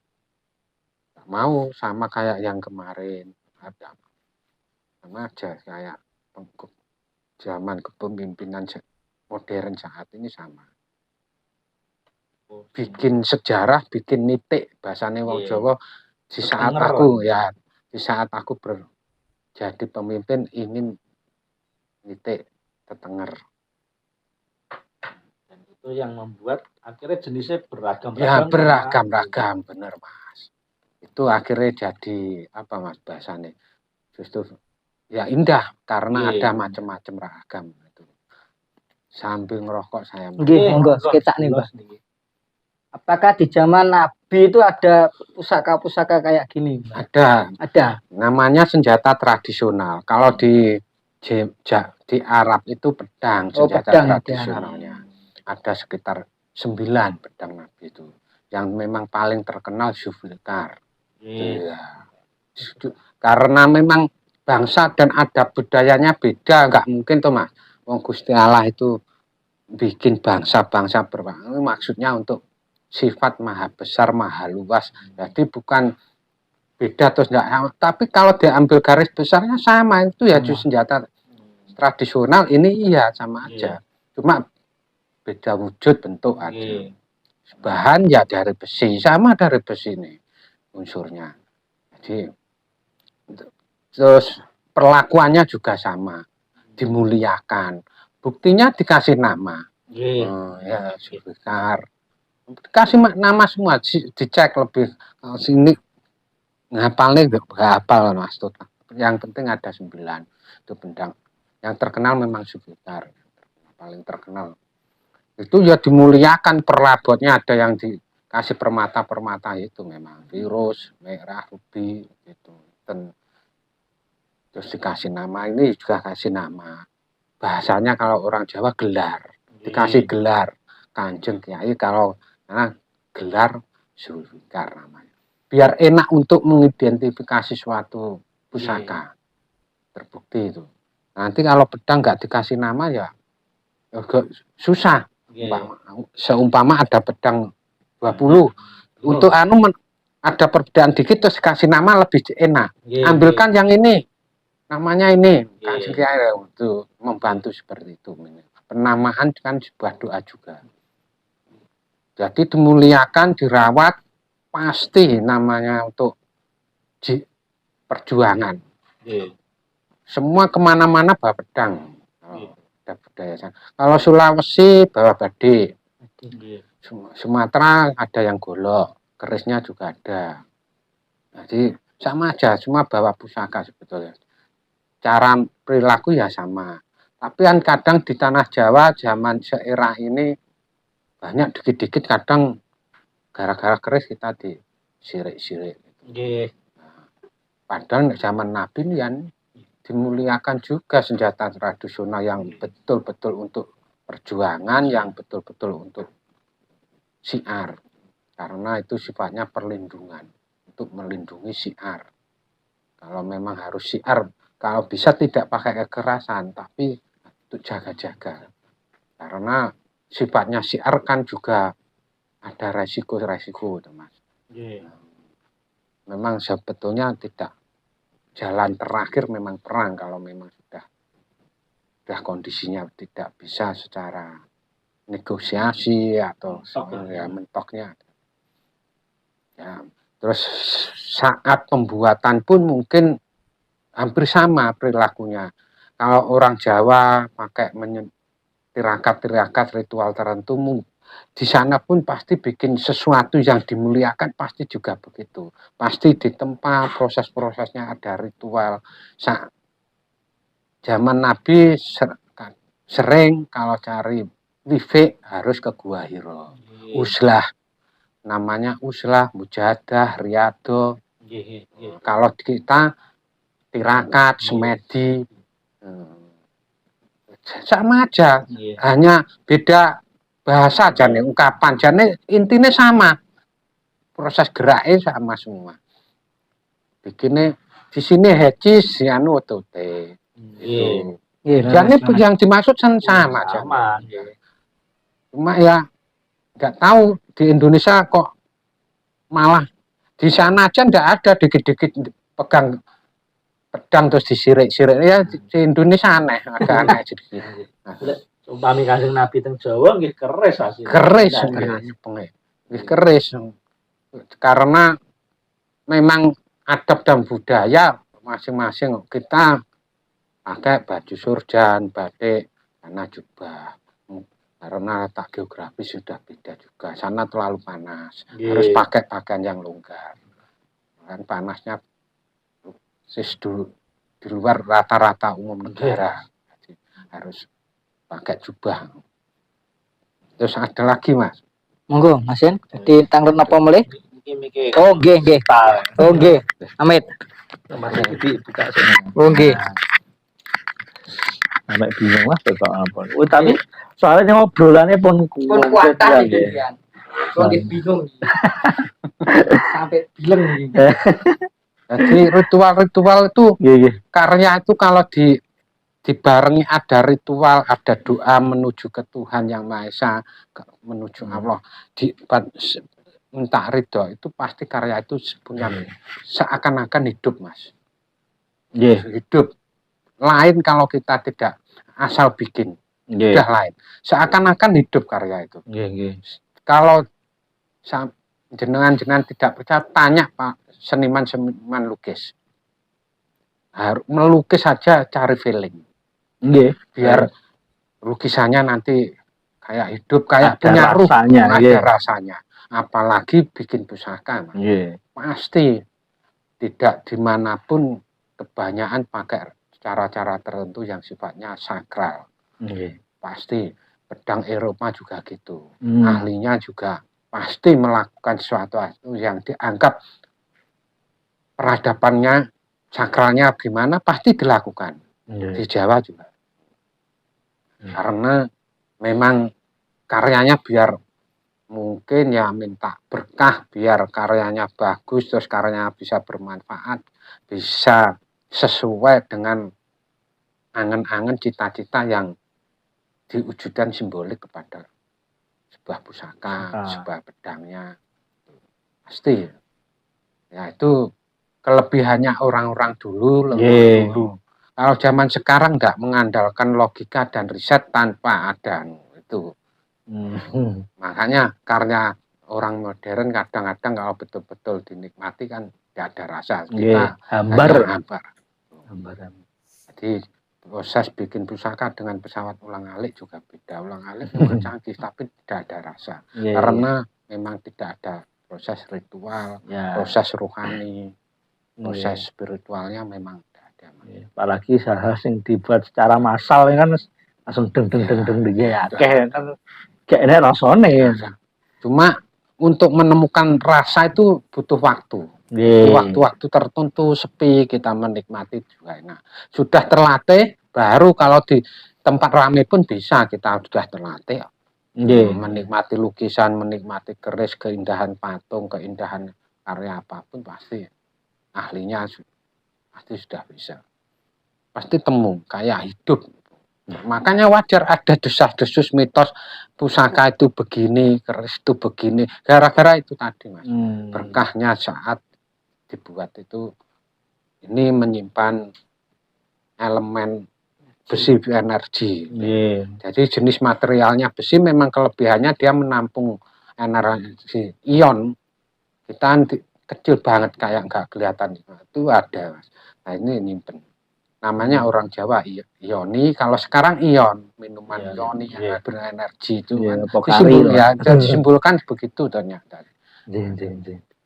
C: Gak mau sama kayak yang kemarin, ada sama aja kayak zaman kepemimpinan modern saat ini sama. Bikin sejarah, bikin nitik, bahasanya wong Jawa, di saat aku jadi pemimpin ingin nitik tetenger.
A: Dan itu yang membuat akhirnya jenisnya beragam-ragam.
C: Ya beragam-ragam, bener Mas. Itu akhirnya jadi apa Mas bahasanya? Justru ya indah karena ada macam-macam ragam itu. Sambil ngerokok saya.
B: Nggih, monggo sketsa nih, Mbak. Apakah di zaman itu ada pusaka-pusaka kayak gini.
C: Ada
B: Ada.
C: namanya senjata tradisional. Kalau di Arab itu pedang,
B: Oh,
C: senjata
B: pedang ya,
C: tradisionalnya. Ada sekitar 9 pedang Nabi itu. Yang memang paling terkenal Zulfikar. Iya. Karena memang bangsa dan adat budayanya beda, nggak mungkin tuh Mas. Wong Gusti Allah itu bikin bangsa-bangsa maksudnya untuk sifat maha besar, maha luas. Jadi bukan beda terus enggak, tapi kalau diambil garis besarnya sama itu ya senjata tradisional ini iya sama aja. Cuma beda wujud bentuk aja. Bahan ya dari besi, sama dari besi ini unsurnya. Jadi terus perlakuannya juga sama, dimuliakan. Buktinya dikasih nama. Ya Zulfikar. Dikasih nama semua, dicek lebih sini ngapalnya nggak hafal Mas Tut. Yang penting ada 9 itu pedang. Yang terkenal memang Zulfikar, paling terkenal. Itu ya dimuliakan, perlabotnya ada yang dikasih permata-permata itu memang virus, merah, ruby gitu. Terus dikasih nama, ini juga kasih nama. Bahasanya kalau orang Jawa gelar, dikasih gelar Kanjeng Kiai, kalau karena gelar Zulfikar namanya. Biar enak untuk mengidentifikasi suatu pusaka. Terbukti itu. Nanti kalau pedang nggak dikasih nama ya agak susah. Seumpama ada pedang 20. Untuk ada perbedaan dikit terus kasih nama lebih enak. Ambilkan yang ini. Namanya ini. Kanjeng Kiai itu membantu seperti itu. Penamaan kan sebuah doa juga. Jadi dimuliakan, dirawat, pasti namanya untuk perjuangan. Semua kemana-mana bawa pedang. Ada budaya. Kalau Sulawesi bawa badik. Sumatera ada yang golok, kerisnya juga ada. Jadi sama aja, semua bawa pusaka sebetulnya. Cara perilaku ya sama. Tapi kan kadang di tanah Jawa zaman seera ini banyak dikit-dikit kadang gara-gara keris kita disirik-sirik. Padahal zaman Nabi yang dimuliakan juga senjata tradisional yang betul-betul untuk perjuangan, yang betul-betul untuk syiar. Karena itu sifatnya perlindungan, untuk melindungi syiar. Kalau memang harus syiar, kalau bisa tidak pakai kekerasan, tapi untuk jaga-jaga. Karena sifatnya syiar kan juga ada resiko-resiko, Mas. Memang sebetulnya tidak jalan terakhir memang perang kalau memang sudah kondisinya tidak bisa secara negosiasi atau ya mentoknya. Ya, terus saat pembuatan pun mungkin hampir sama perilakunya. Kalau orang Jawa pakai tirakat-tirakat ritual tertentu, di sana pun pasti bikin sesuatu yang dimuliakan, pasti juga begitu. Pasti ditempa proses-prosesnya, ada ritual. Zaman Nabi sering kalau cari wifik harus ke Gua Hira. Uzlah, namanya uzlah, mujahadah, riyadhah. Kalau kita tirakat, semedi, sama aja, hanya beda bahasa aja nih, ungkapan jane intinya sama, proses geraknya sama semua. Bikinnya di sini hecis anu otote. Jadi yang dimaksud sama aja. Cuma ya nggak tahu di Indonesia kok malah di sana aja nggak ada dikit-dikit pegang pedang terus disirik-sirik, ya di Indonesia aneh, agak aneh sedikit.
A: Umpami Kanjeng Nabi teng Jawa nggih keris asline.
C: Keris sebenarnya nggih keris. Karena memang adab dan budaya masing-masing, kita pakai baju surjan, batik, karena jubah. Karena letak geografis sudah beda juga. Sana terlalu panas, harus pakai pakaian yang longgar. Kan panasnya di luar rata-rata umum negara. Jadi harus pakai jubah. Terus ada lagi Mas.
B: Monggo Mas Yen, jadi tanglet napa mulih?
A: mikir.
B: Oh nggih. Oh nggih. Amit.
A: Masih gede buka sini.
B: Oh nggih.
A: Sampai bingung lah kok apa. Oh, tapi soalnya ngobrolannya pun
B: Pun
A: komplit
B: kuatah
A: ya,
B: iki
A: nggih.
B: kan. Kok bingung iki. Sampai bilang iki.
C: Jadi ritual-ritual itu
A: Nggih, nggih.
C: karya itu kalau dibarengi ada ritual, ada doa menuju ke Tuhan Yang Maha Esa, menuju Allah, minta ridho, itu pasti karya itu punya seakan-akan hidup, Mas.
A: Nggih.
C: Hidup. Lain kalau kita tidak asal bikin,
A: Nggih.
C: sudah lain. Seakan-akan hidup karya itu.
A: Nggih, nggih.
C: Kalau jenengan tidak percaya, tanya Pak seniman lukis. Harus melukis saja cari feeling.
A: Nggih.
C: Biar lukisannya nanti kayak hidup, kayak
A: Ada
C: punya ruh,
A: rasanya,
C: ada
A: nggih.
C: rasanya. Apalagi bikin pusaka, Mas.
A: Nggih.
C: Pasti tidak dimanapun kebanyakan pakai cara-cara tertentu yang sifatnya sakral.
A: Nggih.
C: Pasti pedang Eropa juga gitu. Ahlinya juga pasti melakukan sesuatu yang dianggap peradabannya sakralnya gimana, pasti dilakukan. Di Jawa juga. Karena memang karyanya biar mungkin ya minta berkah, biar karyanya bagus, terus karyanya bisa bermanfaat, bisa sesuai dengan angan-angan cita-cita yang diwujudkan simbolik kepada sebuah pusaka, sebuah pedangnya. Pasti. Ya itu kelebihannya orang-orang dulu, dulu. Kalau zaman sekarang nggak mengandalkan logika dan riset tanpa ada itu. Makanya karya orang modern kadang-kadang kalau betul-betul dinikmati kan tidak ada rasa. Kita hambar. Jadi proses bikin pusaka dengan pesawat ulang-alik juga beda. Ulang-alik memang canggih tapi tidak ada rasa. Karena memang tidak ada proses ritual, proses rohani, proses spiritualnya memang tidak ada.
A: Apalagi hal-hal yang dibuat secara massal kan langsung deng ya. Kayak kan kayaknya rasane.
C: Cuma untuk menemukan rasa itu butuh waktu. Waktu-waktu tertentu sepi kita menikmati juga enak. Sudah terlatih baru kalau di tempat ramai pun bisa kita sudah terlatih. Menikmati lukisan, menikmati keris, keindahan patung, keindahan karya apapun pasti ahlinya pasti sudah bisa. Pasti temu kayak hidup. Makanya wajar ada desas-desus mitos pusaka itu begini, keris itu begini. Gara-gara itu tadi, Mas. Berkahnya saat dibuat itu ini menyimpan elemen besi energi. Jadi jenis materialnya besi memang kelebihannya dia menampung energi ion. Kita kecil banget kayak nggak kelihatan. Itu ada, Mas. Nah ini nyimpen. Namanya orang Jawa ioni, kalau sekarang ion, minuman ioni yang berenergi itu kan disimbolkan begitu ternyata.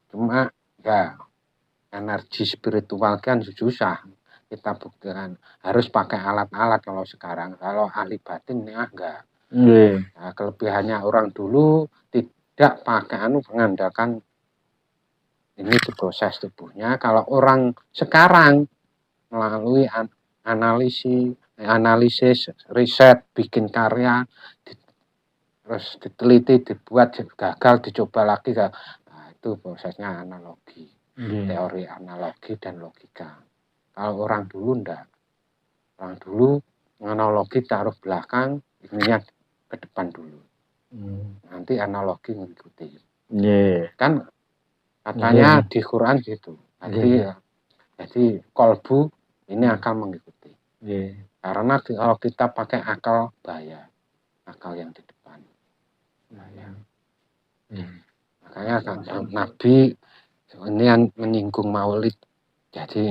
C: Cuma ya energi spiritual kan susah kita buktikan, harus pakai alat-alat kalau sekarang. Kalau ahli batin ya enggak. Nah, kelebihannya orang dulu tidak pakai mengandalkan ini diproses tubuhnya. Kalau orang sekarang melalui analisis, riset, bikin karya, terus diteliti, dibuat, gagal, dicoba lagi. Nah, itu prosesnya analogi, teori analogi dan logika. Kalau orang dulu enggak. Orang dulu analogi taruh belakang, ininya ke depan dulu. Nanti analogi mengikuti. Kan katanya di Quran gitu. Jadi kolbu ini akan mengikuti. Karena kalau kita pakai akal bahaya, akal yang di depan. Makanya Nabi ini yang menyinggung Maulid. Jadi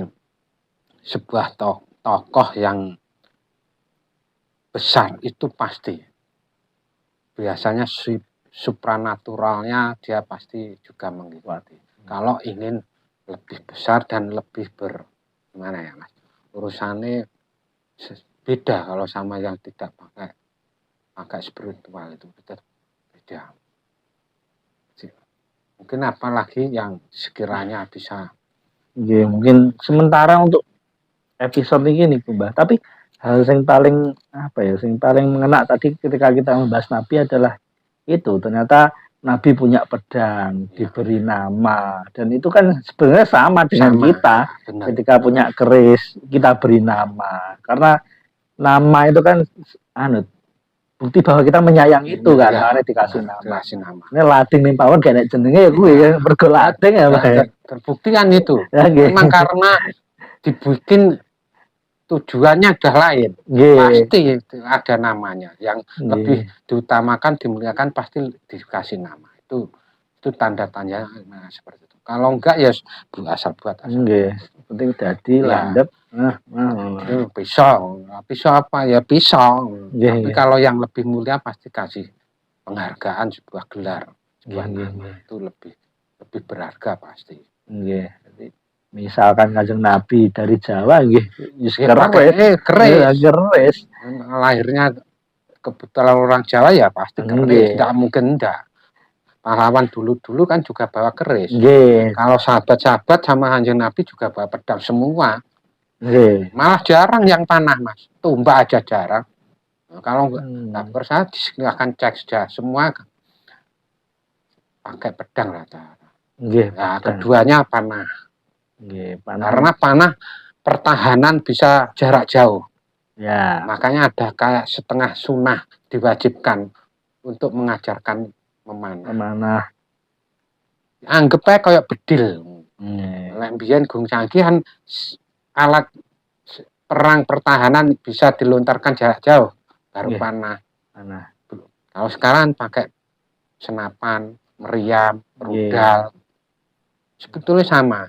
C: sebuah tokoh yang besar itu pasti. Biasanya supranaturalnya dia pasti juga mengikuti. Kalau ingin lebih besar dan lebih gimana ya Mas? Urusannya beda kalau sama yang tidak pakai spiritual itu beda. Mungkin apalagi yang sekiranya bisa.
A: Nggih, mungkin sementara untuk episode ini nih Mbah. Tapi hal yang paling apa ya, yang paling mengena tadi ketika kita membahas Nabi adalah itu ternyata Nabi punya pedang,
C: Ya,
A: diberi nama, dan itu kan sebenarnya sama dengan
C: sama,
A: kita
C: benar.
A: ketika punya keris kita beri nama, karena nama itu kan anu bukti bahwa kita menyayangi itu kan,
C: Ya,
A: makanya dikasih
C: benar,
A: nama.
C: dikasih nama.
A: Ini lading nih pawon gak jenenge ya gue ya, mergo lading ya Pak.
C: Terbukti kan itu.
A: Ya nggih.
C: Memang karena dibikin tujuannya udah lain.
A: Nggih.
C: Pasti ada namanya. Yang
A: Nggih.
C: lebih diutamakan, dimuliakan pasti dikasih nama. Itu tanda tanya seperti itu. Kalau enggak ya asal buat asal.
A: Nggih. Penting dadi
C: Ya.
A: landep.
C: Itu pisau. Pisau apa ya pisau.
A: Nggih,
C: Tapi
A: nggih.
C: kalau yang lebih mulia pasti kasih penghargaan, sebuah gelar, sebuah
A: Nggih,
C: nama.
A: nggih.
C: Itu lebih berharga pasti.
A: Nggih. Jadi, misalkan Kanjeng Nabi dari Jawa nggih, wis
C: Ya,
A: keres.
C: keris.
A: Ya, keres.
C: Lahirnya kebetulan orang Jawa ya pasti keris.
A: Nggih.
C: Tidak mungkin enggak. Pahlawan dulu kan juga bawa keris.
A: Nggih.
C: Kalau sahabat-sahabat sama Kanjeng Nabi juga bawa pedang semua.
A: Nggih.
C: Malah jarang yang panah, Mas. Tumbak aja jarang. Nah, kalau nggak percaya silahkan cek saja. Semua pakai pedang rata-rata.
A: Nggih.
C: Nah, keduanya panah.
A: Nggih, panah.
C: Karena panah pertahanan bisa jarak jauh.
A: Ya.
C: Makanya ada kayak setengah sunnah diwajibkan untuk mengajarkan memanah.
A: Memanah.
C: Anggap aja kayak bedil.
A: Nggih.
C: Lek mbiyen gung canggih kan alat perang pertahanan bisa dilontarkan jarak jauh baru
A: Nggih.
C: panah.
A: Panah.
C: Kalau sekarang pakai senapan, meriam, rudal. Sebetulnya sama.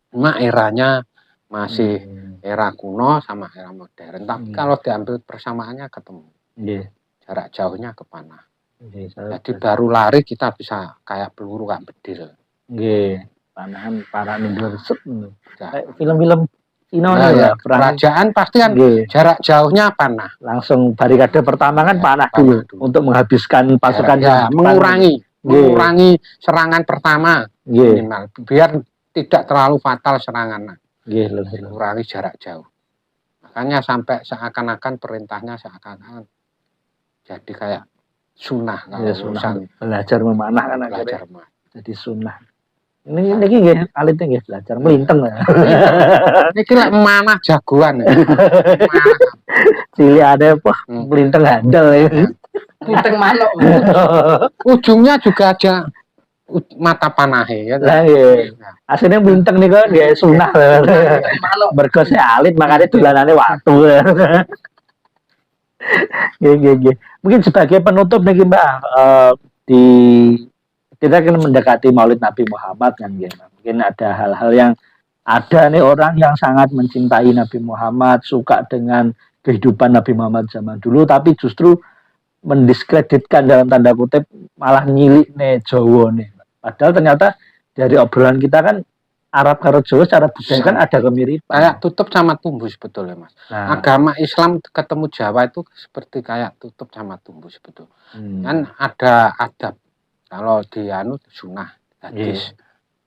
C: Cuma eranya masih era kuno sama era modern. Tapi kalau diambil persamaannya ketemu.
A: Nggih.
C: Jarak jauhnya ke panah.
A: Nggih.
C: Jadi baru lari kita bisa kayak peluru kan bedil.
A: Nggih. Panahan para nindur set.
C: Ya.
A: Kayak film-film Cina
C: Nah,
A: ya,
C: kerajaan pasti kan
A: Nggih.
C: jarak jauhnya panah.
A: Langsung barikade pertama kan
C: Ya,
A: panah
C: panah
A: dulu untuk menghabiskan pasukan
C: ya, mengurangi serangan pertama
A: Nggih.
C: minimal biar tidak terlalu fatal serangan.
A: Nggih,
C: mengurangi jarak jauh. Makanya sampai seakan-akan perintahnya seakan-akan jadi kayak sunnah kalau
A: ya, sunnah.
C: urusan
A: Belajar memanah kan
C: belajar
A: akhirnya jadi sunnah. Ini nggih alitnya nggih belajar melinteng ya.
C: Iki lek manah jagoan.
A: Cilik ada apa? Melinteng handal ya.
B: Melinteng manuk.
C: Ujungnya juga ada mata panahe ya.
A: Lah nggih. Asline melinteng nih kan nggih sunah.
B: Manuk.
A: Mergo alit makanya dolanane waktu. Nggih. Mungkin sebagai penutup nih Mbak, di kita kan mendekati Maulid Nabi Muhammad kan gitu. Mungkin ada hal-hal yang ada nih orang yang sangat mencintai Nabi Muhammad, suka dengan kehidupan Nabi Muhammad zaman dulu, tapi justru mendiskreditkan dalam tanda kutip, malah nyilik nih Jawa nih. Padahal ternyata dari obrolan kita kan Arab karo Jawa secara budaya kan ada kemiripan.
C: Kayak tutup sama tumbuh sebetulnya Mas.
A: Nah,
C: agama Islam ketemu Jawa itu seperti kayak tutup sama tumbuh sebetulnya. Kan ada adab. Kalau di anu sunnah hadis.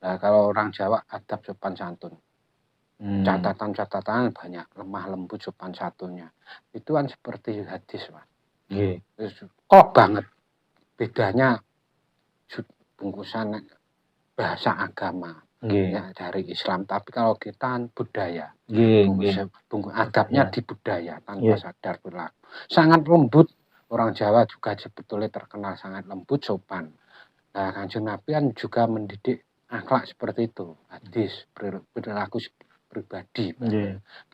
C: Nah, kalau orang Jawa adab sopan santun. Catatan-catatan banyak, lemah lembut sopan santunnya. Itu kan seperti hadis, Mas. Kok banget bedanya bungkusan bahasa agama. Ya, dari Islam, tapi kalau kita kan budaya. Bungkus adabnya di budaya tanpa sadar berlaku. Sangat lembut. Orang Jawa juga sebetulnya terkenal sangat lembut, sopan. Nah, Kanjeng Nabi kan juga mendidik akhlak seperti itu, hadis, perilaku pribadi.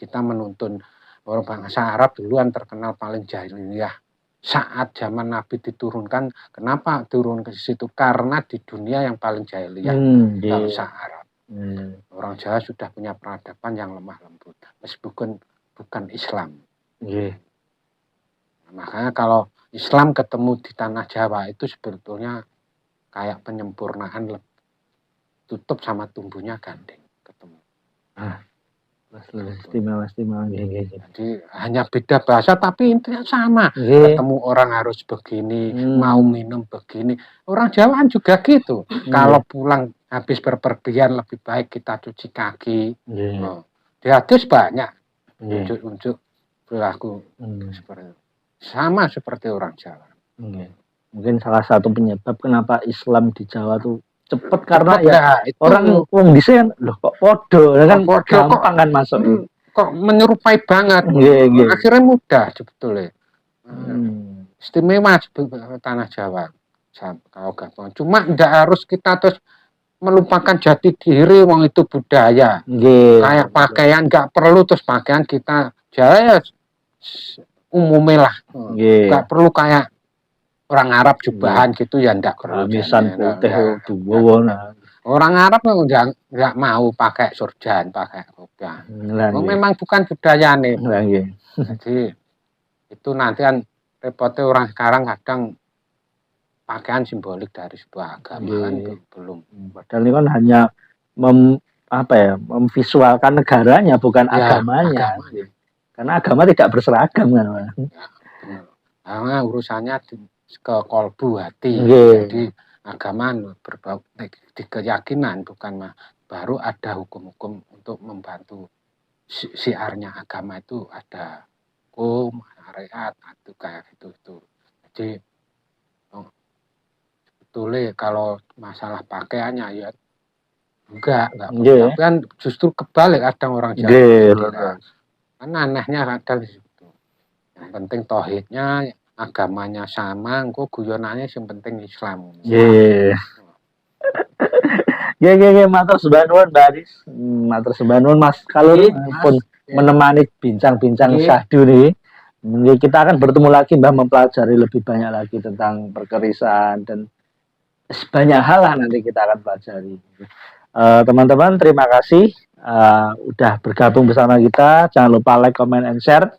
C: Kita menuntun orang bangsa Arab duluan terkenal paling jahiliyah. Saat zaman Nabi diturunkan, kenapa turun ke situ? Karena di dunia yang paling jahiliyah bangsa Arab. Orang Jawa sudah punya peradaban yang lemah lembut, meskipun bukan Islam. Makanya kalau Islam ketemu di tanah Jawa itu sebetulnya kayak penyempurnaan tutup sama tumbuhnya gandeng ketemu.
A: Istimewa nggih.
C: Jadi hanya beda bahasa tapi intinya sama.
A: Nggih.
C: Ketemu orang harus begini,
A: Hmm.
C: mau minum begini. Orang Jawa kan juga gitu. Kalau pulang habis berpergian lebih baik kita cuci kaki.
A: Nggih.
C: Oh, di hadis banyak
A: Nggih.
C: unjuk perilaku
A: Hmm.
C: seperti itu. Sama seperti orang Jawa.
A: Nggih. Mungkin salah satu penyebab kenapa Islam di Jawa tuh cepet karena ya
C: Nah, itu
A: orang wong dhisik loh kok podo kan
C: podo,
A: gampang kan masuk.
C: kok menyerupai banget.
A: Nggih, nggih.
C: Akhirnya mudah sebetulnya.
A: Hmm.
C: Istimewa tanah Jawa. Kalau gampang. Cuma tidak harus kita terus melupakan jati diri, wong itu budaya.
A: Nggih.
C: Kayak pakaian nggak perlu terus pakaian kita Jawa ya umumnya lah.
A: Nggih.
C: Nggak perlu kayak orang Arab jubahan gitu ya ndak perlu.
A: Misan putih
C: Nggak.
A: tuwa nah.
C: Orang Arab nggak mau pakai surjan, pakai kopiah.
A: Lah nggih.
C: Memang bukan budaya nih.
A: Lah nggih.
C: Jadi itu nanti kan repotnya orang sekarang kadang pakaian simbolik dari sebuah agama kan belum.
A: Padahal ini kan hanya memvisualkan negaranya bukan
C: Ya,
A: agamanya.
C: agamanya.
A: Karena agama tidak berseragam kan, Pak.
C: Karena urusannya ke kolbu hati.
A: Nggih.
C: Jadi agama berbau di keyakinan bukan mah baru ada hukum-hukum untuk membantu siarnya agama itu ada hukum, syariat, itu kayak gitu. Jadi sebetulnya kalau masalah pakaiannya ya enggak
A: Nggih.
C: tapi kan justru kebalik kadang orang Jawa.
A: Nggih.
C: Kan anehnya kadang di situ. Yang penting tauhidnya, agamanya sama, engko guyonannya yang penting Islam.
A: Nggih. Nggih, matur sembah nuwun Mbak Aris. Matur sembah nuwun Mas Kalur pun menemani bincang-bincang syahdu nih. Mungkin kita akan bertemu lagi Mbak mempelajari lebih banyak lagi tentang perkerisan dan banyak hal lah nanti kita akan pelajari. Teman-teman terima kasih udah bergabung bersama kita. Jangan lupa like, comment, and share.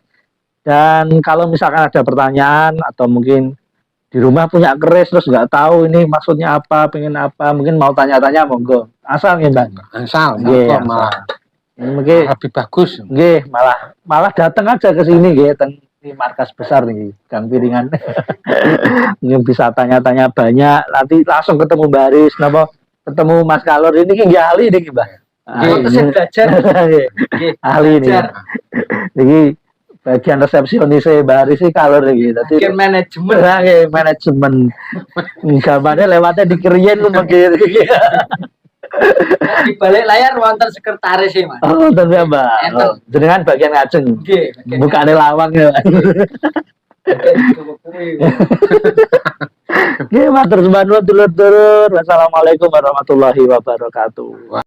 A: Dan kalau misalkan ada pertanyaan atau mungkin di rumah punya keris terus nggak tahu ini maksudnya apa, pengen apa, mungkin mau tanya-tanya monggo. Asal nih Mbak.
C: Asal, malah
A: mungkin
C: lebih bagus.
A: Nggih, malah datang aja ke sini nggih, di markas besar nih, Gang Piringan. Mungkin bisa tanya-tanya banyak, nanti langsung ketemu Mbak Aris, napa ketemu Mas Kalor ini ki nggih ahli niki, Mbak.
B: belajar.
A: Ahli ini. Niki bagian resepsionis Mbak Aris iki Kalor iki. Dadi
B: Bagian manajemen.
A: Nggih, manajemen. Gambarnya lewatnya di Kriyen mungkin.
B: Di balik layar wonten sekretaris sih, Mas.
A: Oh, tentu ya, Mbak. Oh, jenengan bagian ngajeng.
B: Nggih,
A: Bukane lawang ya. Nggih, matur sembah nuwun dulur-dulur. Wassalamualaikum warahmatullahi wabarakatuh.